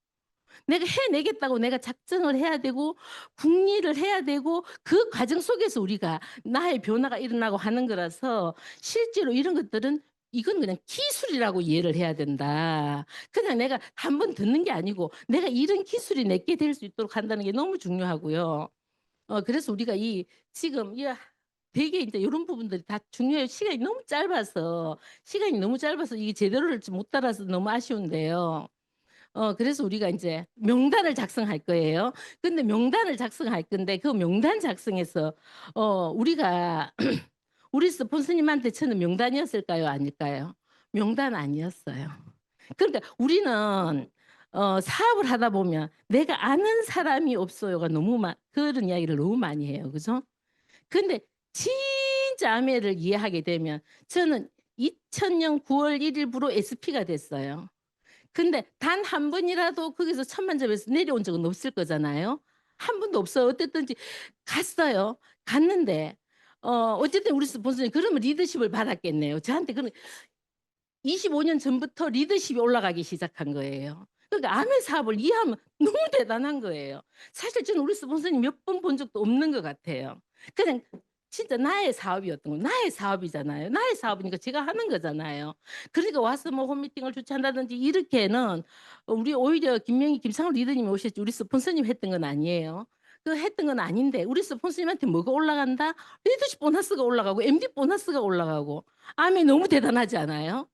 내가 해내겠다고 내가 작정을 해야 되고 궁리를 해야 되고 그 과정 속에서 우리가 나의 변화가 일어나고 하는 거라서 실제로 이런 것들은 이건 그냥 기술이라고 이해를 해야 된다. 그냥 내가 한 번 듣는 게 아니고 내가 이런 기술이 내게 될 수 있도록 한다는 게 너무 중요하고요. 그래서 우리가 이 지금 되게 인제 요런 부분들이 다 중요해요. 시간이 너무 짧아서 이게 제대로를 못 따라서 너무 아쉬운데요. 그래서 우리가 인제 명단을 작성할 거예요. 근데 명단을 작성할 건데 그 명단 작성에서 우리가 우리 스폰서님한테 저는 명단이었을까요? 아닐까요? 명단 아니었어요. 그러니까 우리는 사업을 하다 보면 "내가 아는 사람이 없어요."가 너무 그런 이야기를 너무 많이 해요. 그죠? 근데 진짜 아메를 이해하게 되면 저는 2000년 9월 1 일부로 SP가 됐어요. 근데 단 한 번이라도 거기서 천만점에서 내려온 적은 없을 거잖아요. 한 번도 없어요. 어쨌든지 갔어요. 갔는데 어쨌든 우리 스폰서님 그러면 리더십을 받았겠네요. 저한테 그런 25년 전부터 리더십이 올라가기 시작한 거예요. 그러니까 아멘 사업을 이해하면 너무 대단한 거예요. 사실 저는 우리 스폰서님 몇 번 본 적도 없는 것 같아요. 그냥 진짜 나의 사업이었던 거 나의 사업이잖아요. 나의 사업이니까 제가 하는 거잖아요. 그러니까 와서 뭐 홈미팅을 주최한다든지 이렇게는 우리 오히려 김명희, 김상훈 리더님이 오셨지 우리 스폰서님 했던 건 아니에요. 그 했던 건 아닌데 우리 스폰서님한테 뭐가 올라간다? 리더십 보너스가 올라가고 MD 보너스가 올라가고 아멘 너무 대단하지 않아요?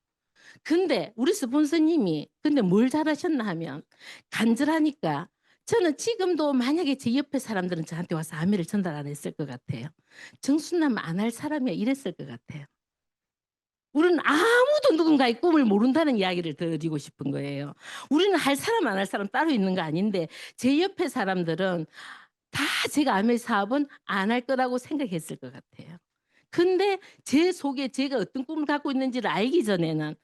근데 우리 스폰서님이 근데 뭘 잘하셨나 하면 간절하니까 저는 지금도 만약에 제 옆에 사람들은 저한테 와서 아멘을 전달 안 했을 것 같아요. "정순남 안 할 사람이야." 이랬을 것 같아요. 우리는 아무도 누군가의 꿈을 모른다는 이야기를 드리고 싶은 거예요. 우리는 할 사람 안 할 사람 따로 있는 거 아닌데 제 옆에 사람들은 다 제가 아멘 사업은 안 할 거라고 생각했을 것 같아요. 근데 제 속에 제가 어떤 꿈을 갖고 있는지를 알기 전에는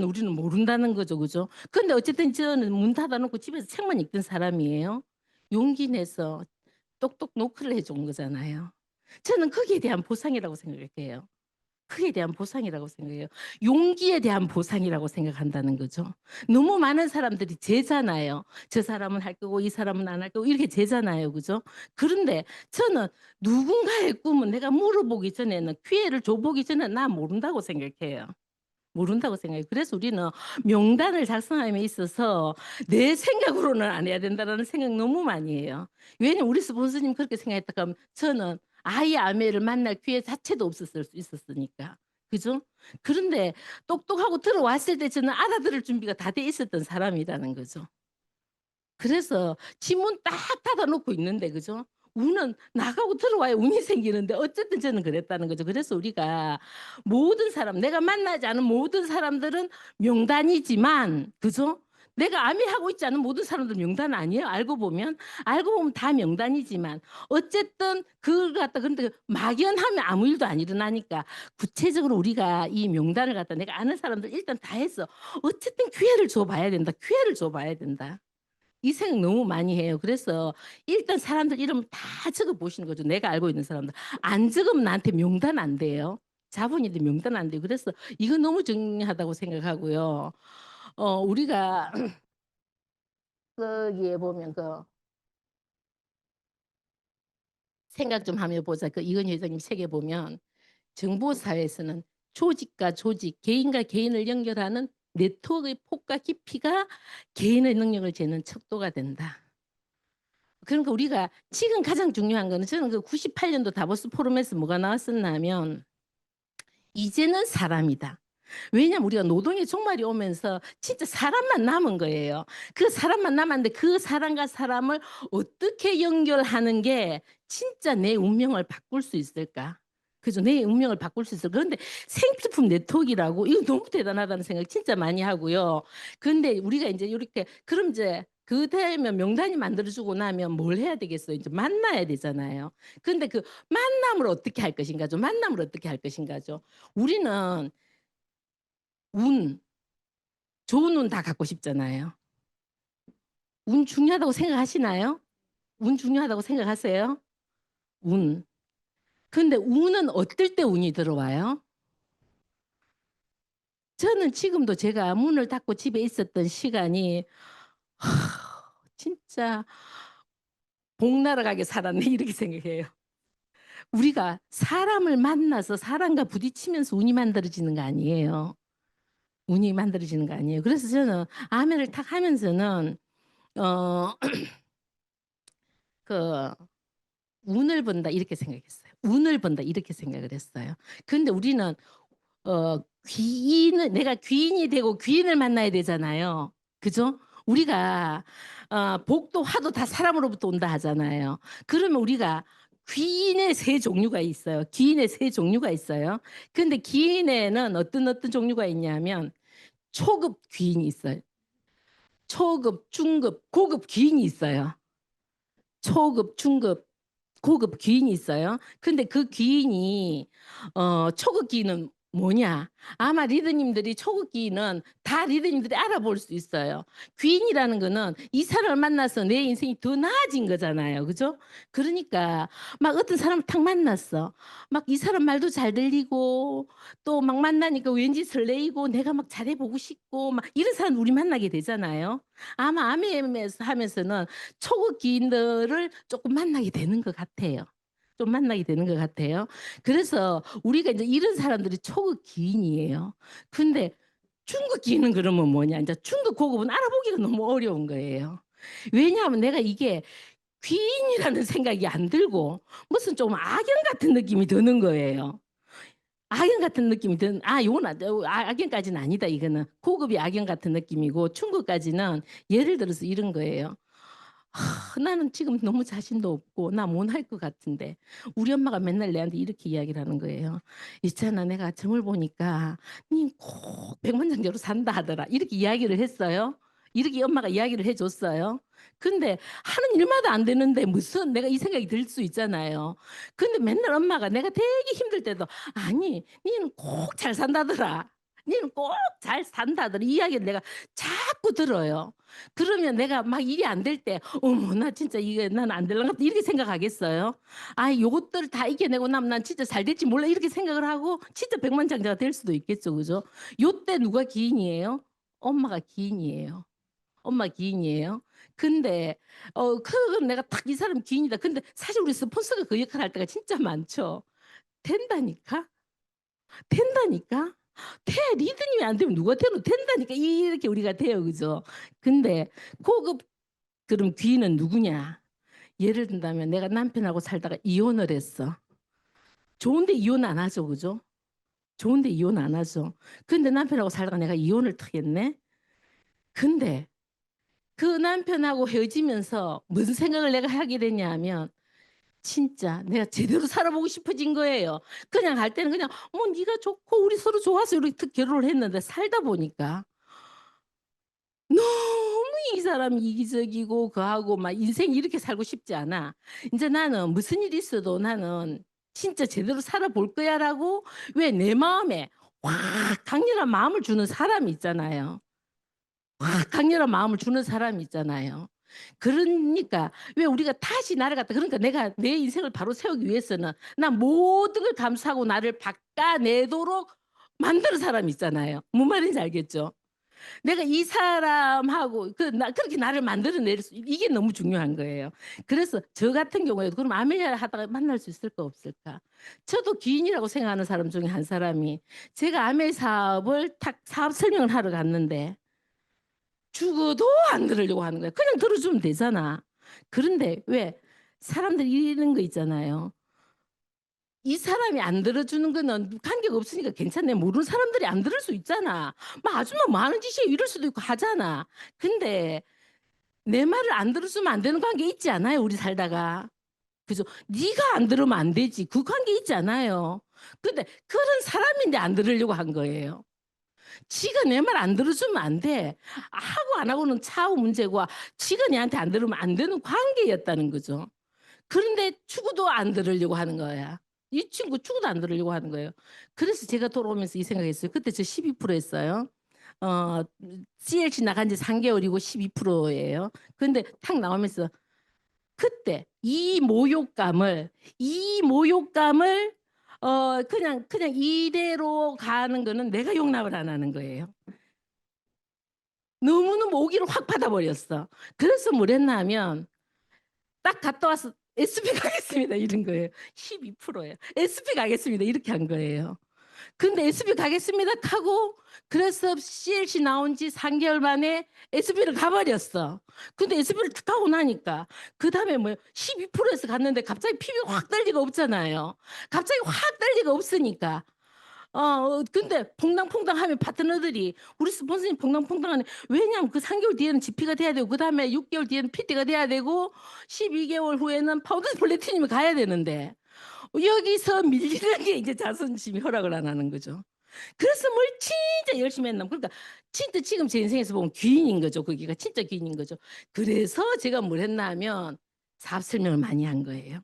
우리는 모른다는 거죠. 그죠? 근데 어쨌든 저는 문 닫아 놓고 집에서 책만 읽던 사람이에요. 용기 내서 똑똑 노크를 해준 거잖아요. 저는 거기에 대한 보상이라고 생각해요. 그에 대한 보상이라고 생각해요. 용기에 대한 보상이라고 생각한다는 거죠. 너무 많은 사람들이 재잖아요. 저 사람은 할 거고 이 사람은 안 할 거고 이렇게 재잖아요. 그죠? 그런데 저는 누군가의 꿈은 내가 물어보기 전에는 기회를 줘 보기 전에는 난 모른다고 생각해요. 모른다고 생각해요. 그래서 우리는 명단을 작성함에 있어서 '내 생각으로는 안 해야 된다.'라는 생각 너무 많이 해요. 왜냐면 우리 스폰서님 그렇게 생각했다 그러면 저는 아예 아메를 만날 기회 자체도 없었을 수 있었으니까. 그죠? 그런데 똑똑하고 들어왔을 때 저는 알아들을 준비가 다 돼 있었던 사람이라는 거죠. 그래서 지문 딱 닫아 놓고 있는데 그죠? 운은 나가고 들어와야 운이 생기는데 어쨌든 저는 그랬다는 거죠. 그래서 우리가 모든 사람 내가 만나지 않은 모든 사람들은 명단이지만 그죠? 내가 암이하고 있지 않은 모든 사람들은 명단 아니에요. 알고 보면 다 명단이지만 어쨌든 그걸 갖다 근데 막연하면 아무 일도 안 일어나니까 구체적으로 우리가 이 명단을 갖다 내가 아는 사람들 일단 다 했어. 어쨌든 기회를 줘 봐야 된다. 기회를 줘 봐야 된다. 이 생각 너무 많이 해요. 그래서 일단 사람들 이름 다 적어 보시는 거죠. 내가 알고 있는 사람들. 안 적으면 나한테 명단 안 돼요. 자본인데 명단 안 돼요. 그래서 이거 너무 중요하다고 생각하고요. 우리가 거기에 보면 그 생각 좀 하며 보자. 그 이건희 회장님 책에 보면 정보사회에서는 조직과 조직, 개인과 개인을 연결하는 네트워크의 폭과 깊이가 개인의 능력을 재는 척도가 된다. 그러니까 우리가 지금 가장 중요한 거는 저는 그 98년도 다보스 포럼에서 뭐가 나왔었냐면 이제는 사람이다. 왜냐면 우리가 노동의 종말이 오면서 진짜 사람만 남은 거예요. 그 사람만 남았는데 그 사람과 사람을 어떻게 연결하는 게 진짜 내 운명을 바꿀 수 있을까? 그죠? 내 운명을 바꿀 수 있을까? 그런데 생필품 네트워크라고 이거 너무 대단하다는 생각 진짜 많이 하고요. 근데 우리가 이제 이렇게 그럼 이제 그 되면 명단이 만들어주고 나면 뭘 해야 되겠어요? 이제 만나야 되잖아요. 근데 그 만남을 어떻게 할 것인가죠? 만남을 어떻게 할 것인가죠? 우리는 운, 좋은 운 다 갖고 싶잖아요. 운 중요하다고 생각하시나요? 운 중요하다고 생각하세요? 운. 근데 운은 어떨 때 운이 들어와요? 저는 지금도 제가 문을 닫고 집에 있었던 시간이 진짜 복 날아가게 살았네 이렇게 생각해요. 우리가 사람을 만나서 사람과 부딪히면서 운이 만들어지는 거 아니에요. 운이 만들어지는 거 아니에요. 그래서 저는 아멘을 탁 하면서는 어, 그 운을 본다 이렇게 생각했어요. 운을 본다 이렇게 생각을 했어요. 근데 우리는 귀인을 내가 귀인이 되고 귀인을 만나야 되잖아요. 그죠? 우리가 복도 화도 다 사람으로부터 온다 하잖아요. 그러면 우리가 귀인의 세 종류가 있어요. 귀인의 세 종류가 있어요. 근데 귀인에는 어떤 종류가 있냐면 초급 귀인이 있어요. 초급, 중급, 고급 귀인이 있어요. 초급, 중급, 고급 귀인이 있어요. 근데 그 귀인이 초급 귀인은 뭐냐? 아마 리더님들이 초급 귀인은 다 리더님들이 알아볼 수 있어요. 귀인이라는 거는 이 사람을 만나서 내 인생이 더 나아진 거잖아요. 그죠? 그러니까 막 어떤 사람을 탁 만났어. 막 이 사람 말도 잘 들리고 또 막 만나니까 왠지 설레이고 내가 막 잘해보고 싶고 막 이런 사람 우리 만나게 되잖아요. 아마 아메에서 하면서는 초급 기인들을 조금 만나게 되는 것 같아요. 좀 만나게 되는 것 같아요. 그래서 우리가 이제 이런 사람들이 초급 기인이에요. 근데 중급 기인은 그러면 뭐냐? 이제 중급 고급은 알아보기가 너무 어려운 거예요. 왜냐하면 내가 이게 귀인이라는 생각이 안 들고 무슨 좀 악연 같은 느낌이 드는 거예요. 악연 같은 느낌이 든, 요건 악연까지는 아니다. 이거는 고급이 악연 같은 느낌이고 중급까지는 예를 들어서 이런 거예요. 나는 지금 너무 자신도 없고 나 못할 것 같은데 우리 엄마가 맨날 내한테 이렇게 이야기를 하는 거예요. 있잖아 내가 점을 보니까 니 꼭 백만장자로 산다 하더라. 이렇게 이야기를 했어요. 이렇게 엄마가 이야기를 해줬어요. 근데 하는 일마다 안 되는데 무슨 내가 이 생각이 들 수 있잖아요. 근데 맨날 엄마가 내가 되게 힘들 때도 아니 니는 꼭 잘 산다더라. 니는 꼭 잘 산다더라. 이 이야기를 내가 자꾸 들어요. 그러면 내가 막 일이 안 될 때 어머 나 진짜 이게 난 안 될랑 같다 이렇게 생각하겠어요? 요것들 다 이겨내고 나면 난 진짜 잘 될지 몰라 이렇게 생각을 하고 진짜 백만장자가 될 수도 있겠죠. 그죠? 요때 누가 기인이에요? 엄마가 기인이에요. 엄마 기인이에요. 근데 그건 내가 딱 이 사람 기인이다. 근데 사실 우리 스폰서가 그 역할을 할 때가 진짜 많죠. 된다니까? 된다니까? 리드님이 안 되면 누가 돼도 된다니까 이렇게 우리가 돼요. 그죠? 근데 고급 그럼 귀인은 누구냐? 예를 든다면 내가 남편하고 살다가 이혼을 했어. 좋은데 이혼 안 하죠. 그죠? 좋은데 이혼 안 하죠. 근데 남편하고 살다가 내가 이혼을 탁했네. 근데 그 남편하고 헤어지면서 무슨 생각을 내가 하게 됐냐 하면 진짜 내가 제대로 살아보고 싶어진 거예요. 그냥 할 때는 그냥 뭐 네가 좋고 우리 서로 좋아서 이렇게 결혼을 했는데 살다 보니까 너무 이 사람이 이기적이고 그하고 막 인생 이렇게 살고 싶지 않아. 이제 나는 무슨 일이 있어도 나는 진짜 제대로 살아볼 거야라고 왜 내 마음에 확 강렬한 마음을 주는 사람이 있잖아요. 확 강렬한 마음을 주는 사람이 있잖아요. 그러니까 왜 우리가 다시 날아갔다 그러니까 내가 내 인생을 바로 세우기 위해서는 나 모든 걸 감수하고 나를 바꿔내도록 만드는 사람이 있잖아요. 뭔 말인지 알겠죠? 내가 이 사람하고 그렇게 나를 만들어낼 수 이게 너무 중요한 거예요. 그래서 저 같은 경우에도 그럼 아메리아를 하다가 만날 수 있을까 없을까? 저도 귀인이라고 생각하는 사람 중에 한 사람이 제가 아메 사업을 탁 사업 설명을 하러 갔는데 죽어도 안 들으려고 하는 거야. 그냥 들어주면 되잖아. 그런데 왜 사람들이 이러는 거 있잖아요. 이 사람이 안 들어주는 거는 관계가 없으니까 괜찮네. 모르는 사람들이 안 들을 수 있잖아. 막 아줌마 뭐 하는 짓이야 이럴 수도 있고 하잖아. 근데 내 말을 안 들어주면 안 되는 관계 있지 않아요, 우리 살다가. 그죠? 네가 안 들으면 안 되지. 그 관계 있지 않아요. 근데 그런 사람인데 안 들으려고 한 거예요. 지가 내 말 안 들어주면 안 돼. 하고 안 하고는 차후 문제고 지가 내한테 안 들으면 안 되는 관계였다는 거죠. 그런데 추구도 안 들으려고 하는 거야. 이 친구 추구도 안 들으려고 하는 거예요. 그래서 제가 돌아오면서 이 생각했어요. 그때 저 12% 했어요. 어, CLC 나간 지 3개월이고 12%예요. 근데 탁 나오면서 그때 이 모욕감을 그냥 이대로 가는 거는 내가 용납을 안 하는 거예요. 너무너무 오기를 확 받아버렸어. 그래서 뭘 했나 하면 딱 갔다 와서 SP 가겠습니다 이런 거예요. 12%예요. SP 가겠습니다 이렇게 한 거예요. 근데 SP 가겠습니다 하고 그래서 CLC 나온 지 3개월 만에 SB를 가버렸어. 근데 SB를 탁 하고 나니까 그 다음에 뭐 12%에서 갔는데 갑자기 PB가 확 뜰 리가 없잖아요. 갑자기 확 뜰 리가 없으니까 근데 퐁당퐁당 하면 파트너들이 우리 스폰서님 퐁당퐁당하네. 왜냐하면 그 3개월 뒤에는 GP가 돼야 되고 그다음에 6개월 뒤에는 PT가 돼야 되고 12개월 후에는 파운드 플래티늄이 가야 되는데 여기서 밀리는 게 이제 자존심이 허락을 안 하는 거죠. 그래서 뭘 진짜 열심히 했나. 그러니까 진짜 지금 제 인생에서 보면 귀인인 거죠. 거기가 진짜 귀인인 거죠. 그래서 제가 뭘 했나 하면 사업 설명을 많이 한 거예요.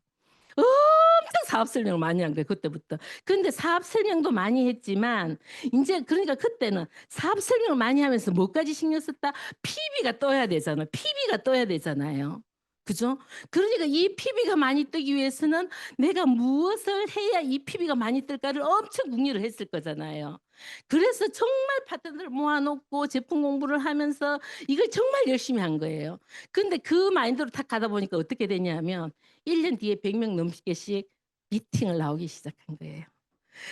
엄청 사업 설명을 많이 한 거예요. 그때부터. 근데 사업 설명도 많이 했지만 이제 그러니까 그때는 사업 설명을 많이 하면서 뭐까지 신경 썼다? PB가 떠야 되잖아요. PB가 떠야 되잖아요. 그죠? 그러니까 이 PB가 많이 뜨기 위해서는 내가 무엇을 해야 이 PB가 많이 뜰까를 엄청 궁리를 했을 거잖아요. 그래서 정말 파트너를 모아놓고 제품 공부를 하면서 이걸 정말 열심히 한 거예요. 근데 그 마인드로 탁 가다 보니까 어떻게 되냐면 1년 뒤에 100명 넘게씩 미팅을 나오기 시작한 거예요.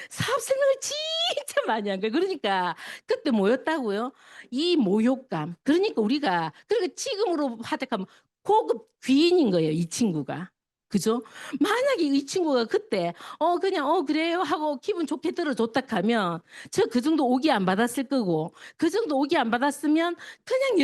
사업 설명을 진짜 많이 한 거예요. 그러니까 그때 뭐였다고요? 이 모욕감. 그러니까 우리가 그러니까 지금으로 하득하면 고급 귀인인 거예요, 이 친구가. 그죠? 만약에 이 친구가 그때 그냥 그래요 하고 기분 좋게 들어줬다 하면 저 그 정도 오기 안 받았을 거고 그 정도 오기 안 받았으면 그냥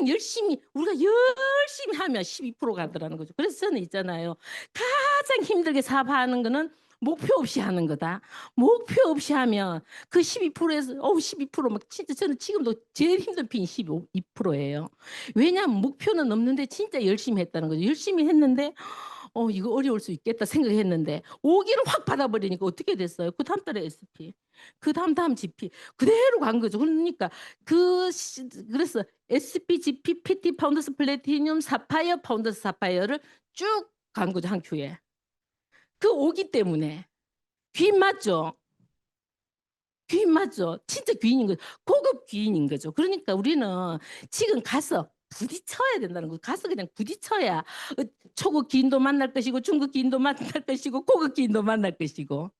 열심히 우리가 열심히 하면 12% 가더라는 거죠. 그래서 저는 있잖아요. 가장 힘들게 사업하는 거는 목표 없이 하는 거다. 목표 없이 하면 그 12%에서 12%막 진짜 저는 지금도 제일 힘든 핀이 12%예요. 왜냐하면 목표는 없는데 진짜 열심히 했다는 거죠. 열심히 했는데 이거 어려울 수 있겠다 생각했는데 오기를 확 받아버리니까 어떻게 됐어요? 그 다음 달에 SP, 그 다음 GP 그대로 간 거죠. 그러니까 그래서 SP, GP, PT, 파운더스 플래티늄, 사파이어, 파운더스 사파이어를 쭉 간 거죠 한 큐에. 그 오기 때문에 귀인 맞죠? 귀인 맞죠? 진짜 귀인인 거죠. 고급 귀인인 거죠. 그러니까 우리는 지금 가서 부딪혀야 된다는 거죠. 가서 그냥 부딪혀야 초급 귀인도 만날 것이고 중급 귀인도 만날 것이고 고급 귀인도 만날 것이고.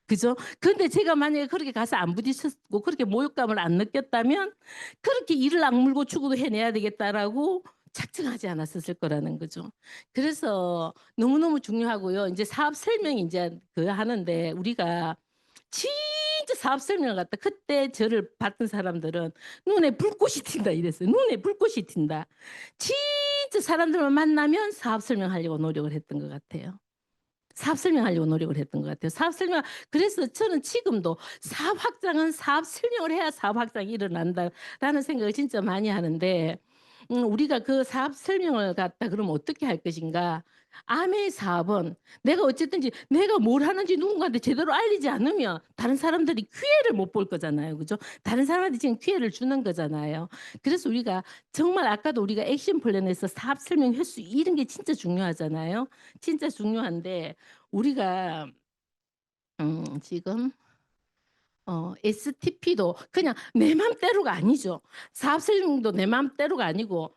그죠? 근데 제가 만약에 그렇게 가서 안 부딪혔고 그렇게 모욕감을 안 느꼈다면 그렇게 이를 악물고 추구도 해내야 되겠다라고 작정하지 않았었을 거라는 거죠. 그래서 너무너무 중요하고요. 이제 사업 설명이 이제 하는데 우리가 진짜 사업 설명을 갖다 그때 저를 봤던 사람들은 눈에 불꽃이 튄다 이랬어요. 눈에 불꽃이 튄다. 진짜 사람들을 만나면 사업 설명하려고 노력을 했던 것 같아요. 사업 설명하려고 노력을 했던 것 같아요. 사업 설명 그래서 저는 지금도 사업 확장은 사업 설명을 해야 사업 확장이 일어난다라는 생각을 진짜 많이 하는데 우리가 그 사업 설명을 갖다 그러면 어떻게 할 것인가. 암의 사업은 내가 어쨌든지 내가 뭘 하는지 누군가한테 제대로 알리지 않으면 다른 사람들이 기회를 못 볼 거잖아요. 그죠? 다른 사람한테 지금 기회를 주는 거잖아요. 그래서 우리가 정말 아까도 우리가 액션 플랜에서 사업 설명 횟수 이런 게 진짜 중요하잖아요. 진짜 중요한데 우리가 지금 STP도 그냥 내 맘대로가 아니죠. 사업 설명도 내 맘대로가 아니고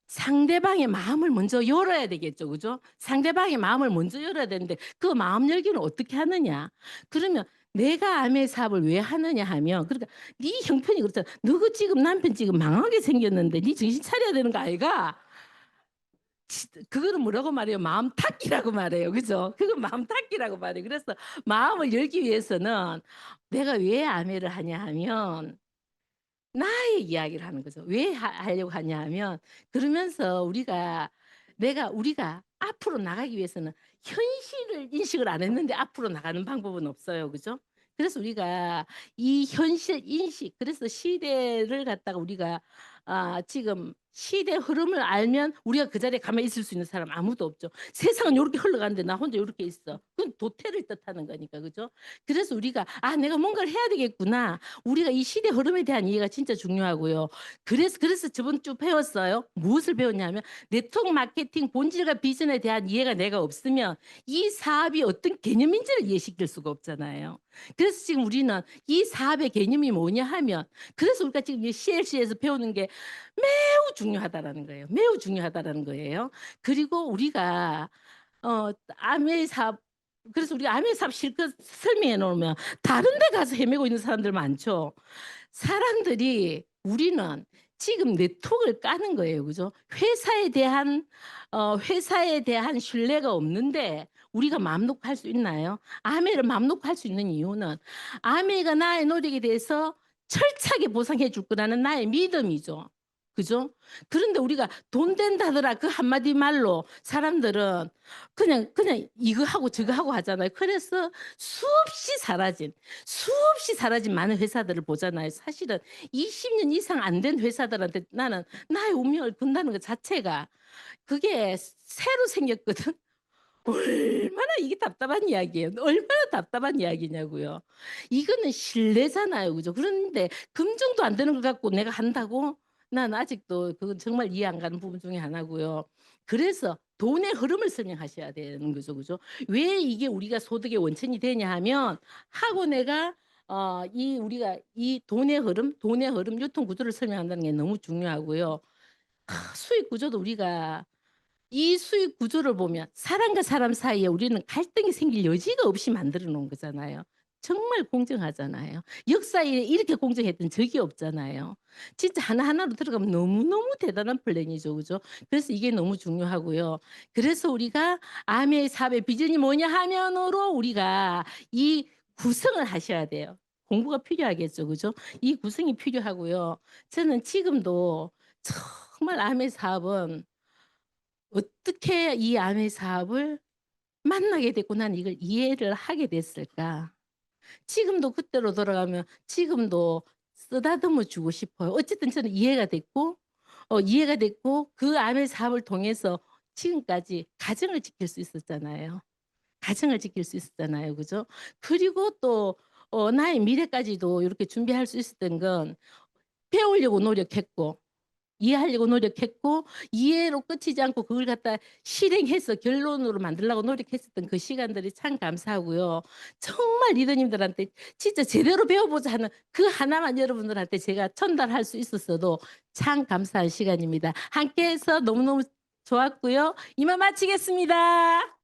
상대방의 마음을 먼저 열어야 되겠죠. 그죠? 상대방의 마음을 먼저 열어야 되는데 그 마음 열기는 어떻게 하느냐. 그러면 내가 암의 사업을 왜 하느냐 하면 그러니까 네 형편이 그렇잖아. 너 그 지금 남편 지금 망하게 생겼는데 네 정신 차려야 되는 거 아이가? 그거는 뭐라고 말해요? 마음 닫기라고 말해요. 그죠? 그건 마음 닫기라고 말해요. 그래서 마음을 열기 위해서는 내가 왜 암회를 하냐 하면 나의 이야기를 하는 거죠. 왜 하려고 하냐 하면 그러면서 우리가 앞으로 나가기 위해서는 현실을 인식을 안 했는데 앞으로 나가는 방법은 없어요. 그죠? 그래서 우리가 이 현실 인식 그래서 시대를 갖다가 우리가 지금 시대 흐름을 알면 우리가 그 자리에 가만히 있을 수 있는 사람 아무도 없죠. 세상은 요렇게 흘러가는데 나 혼자 요렇게 있어. 그건 도태를 뜻하는 거니까. 그죠? 그래서 우리가 '아 내가 뭔가를 해야 되겠구나.' 우리가 이 시대 흐름에 대한 이해가 진짜 중요하고요. 그래서 저번 주 배웠어요. 무엇을 배웠냐면 네트워크 마케팅 본질과 비전에 대한 이해가 내가 없으면 이 사업이 어떤 개념인지를 이해시킬 수가 없잖아요. 그래서 지금 우리는 이 사업의 개념이 뭐냐 하면 그래서 우리가 지금 이 CLC에서 배우는 게 매우 중요하다라는 거예요. 매우 중요하다라는 거예요. 그리고 우리가 아메 사업 그래서 우리가 아메 사업 실컷 설명해 놓으면 다른 데 가서 헤매고 있는 사람들 많죠. 사람들이 우리는 지금 네트워크를 까는 거예요. 그죠? 회사에 대한 신뢰가 없는데 우리가 맘 놓고 할 수 있나요? 아메를 맘 놓고 할 수 있는 이유는 아메가 나의 노력에 대해서 철저하게 보상해 줄 거라는 나의 믿음이죠. 그죠? 그런데 우리가 "돈 된다더라." 그 한마디 말로 사람들은 그냥 이거 하고 저거 하고 하잖아요. 그래서 수없이 사라진 많은 회사들을 보잖아요. 사실은 20년 이상 안 된 회사들한테 나는 나의 운명을 건다는 것 자체가 그게 새로 생겼거든. 얼마나 이게 답답한 이야기예요. 얼마나 답답한 이야기냐고요. 이거는 신뢰잖아요. 그죠? 그런데 검증도 안 되는 걸 갖고 내가 한다고? 난 아직도 그건 정말 이해 안 가는 부분 중에 하나고요. 그래서 돈의 흐름을 설명하셔야 되는 거죠. 그죠? 왜 이게 우리가 소득의 원천이 되냐 하면 하고 내가 우리가 이 돈의 흐름, 유통 구조를 설명한다는 게 너무 중요하고요. 수익 구조도 우리가 이 수익 구조를 보면 사람과 사람 사이에 우리는 갈등이 생길 여지가 없이 만들어 놓은 거잖아요. 정말 공정하잖아요. 역사에 이렇게 공정했던 적이 없잖아요. 진짜 하나하나로 들어가면 너무너무 대단한 플랜이죠. 그죠? 그래서 이게 너무 중요하고요. 그래서 우리가 아메의 사업의 비전이 뭐냐 하면으로 우리가 이 구성을 하셔야 돼요. 공부가 필요하겠죠. 그죠? 이 구성이 필요하고요. 저는 지금도 정말 아메 사업은 어떻게 이 아내 사업을 만나게 됐고 난 이걸 이해를 하게 됐을까? 지금도 그때로 돌아가면 지금도 쓰다듬어 주고 싶어요. 어쨌든 저는 이해가 됐고 그 아내 사업을 통해서 지금까지 가정을 지킬 수 있었잖아요. 가정을 지킬 수 있었잖아요. 그죠? 그리고 또 나의 미래까지도 이렇게 준비할 수 있었던 건 배우려고 노력했고 이해하려고 노력했고 이해로 끝이지 않고 그걸 갖다 실행해서 결론으로 만들려고 노력했었던 그 시간들이 참 감사하고요. 정말 리더님들한테 진짜 제대로 배워보자 하는 그 하나만 여러분들한테 제가 전달할 수 있었어도 참 감사한 시간입니다. 함께해서 너무너무 좋았고요. 이만 마치겠습니다.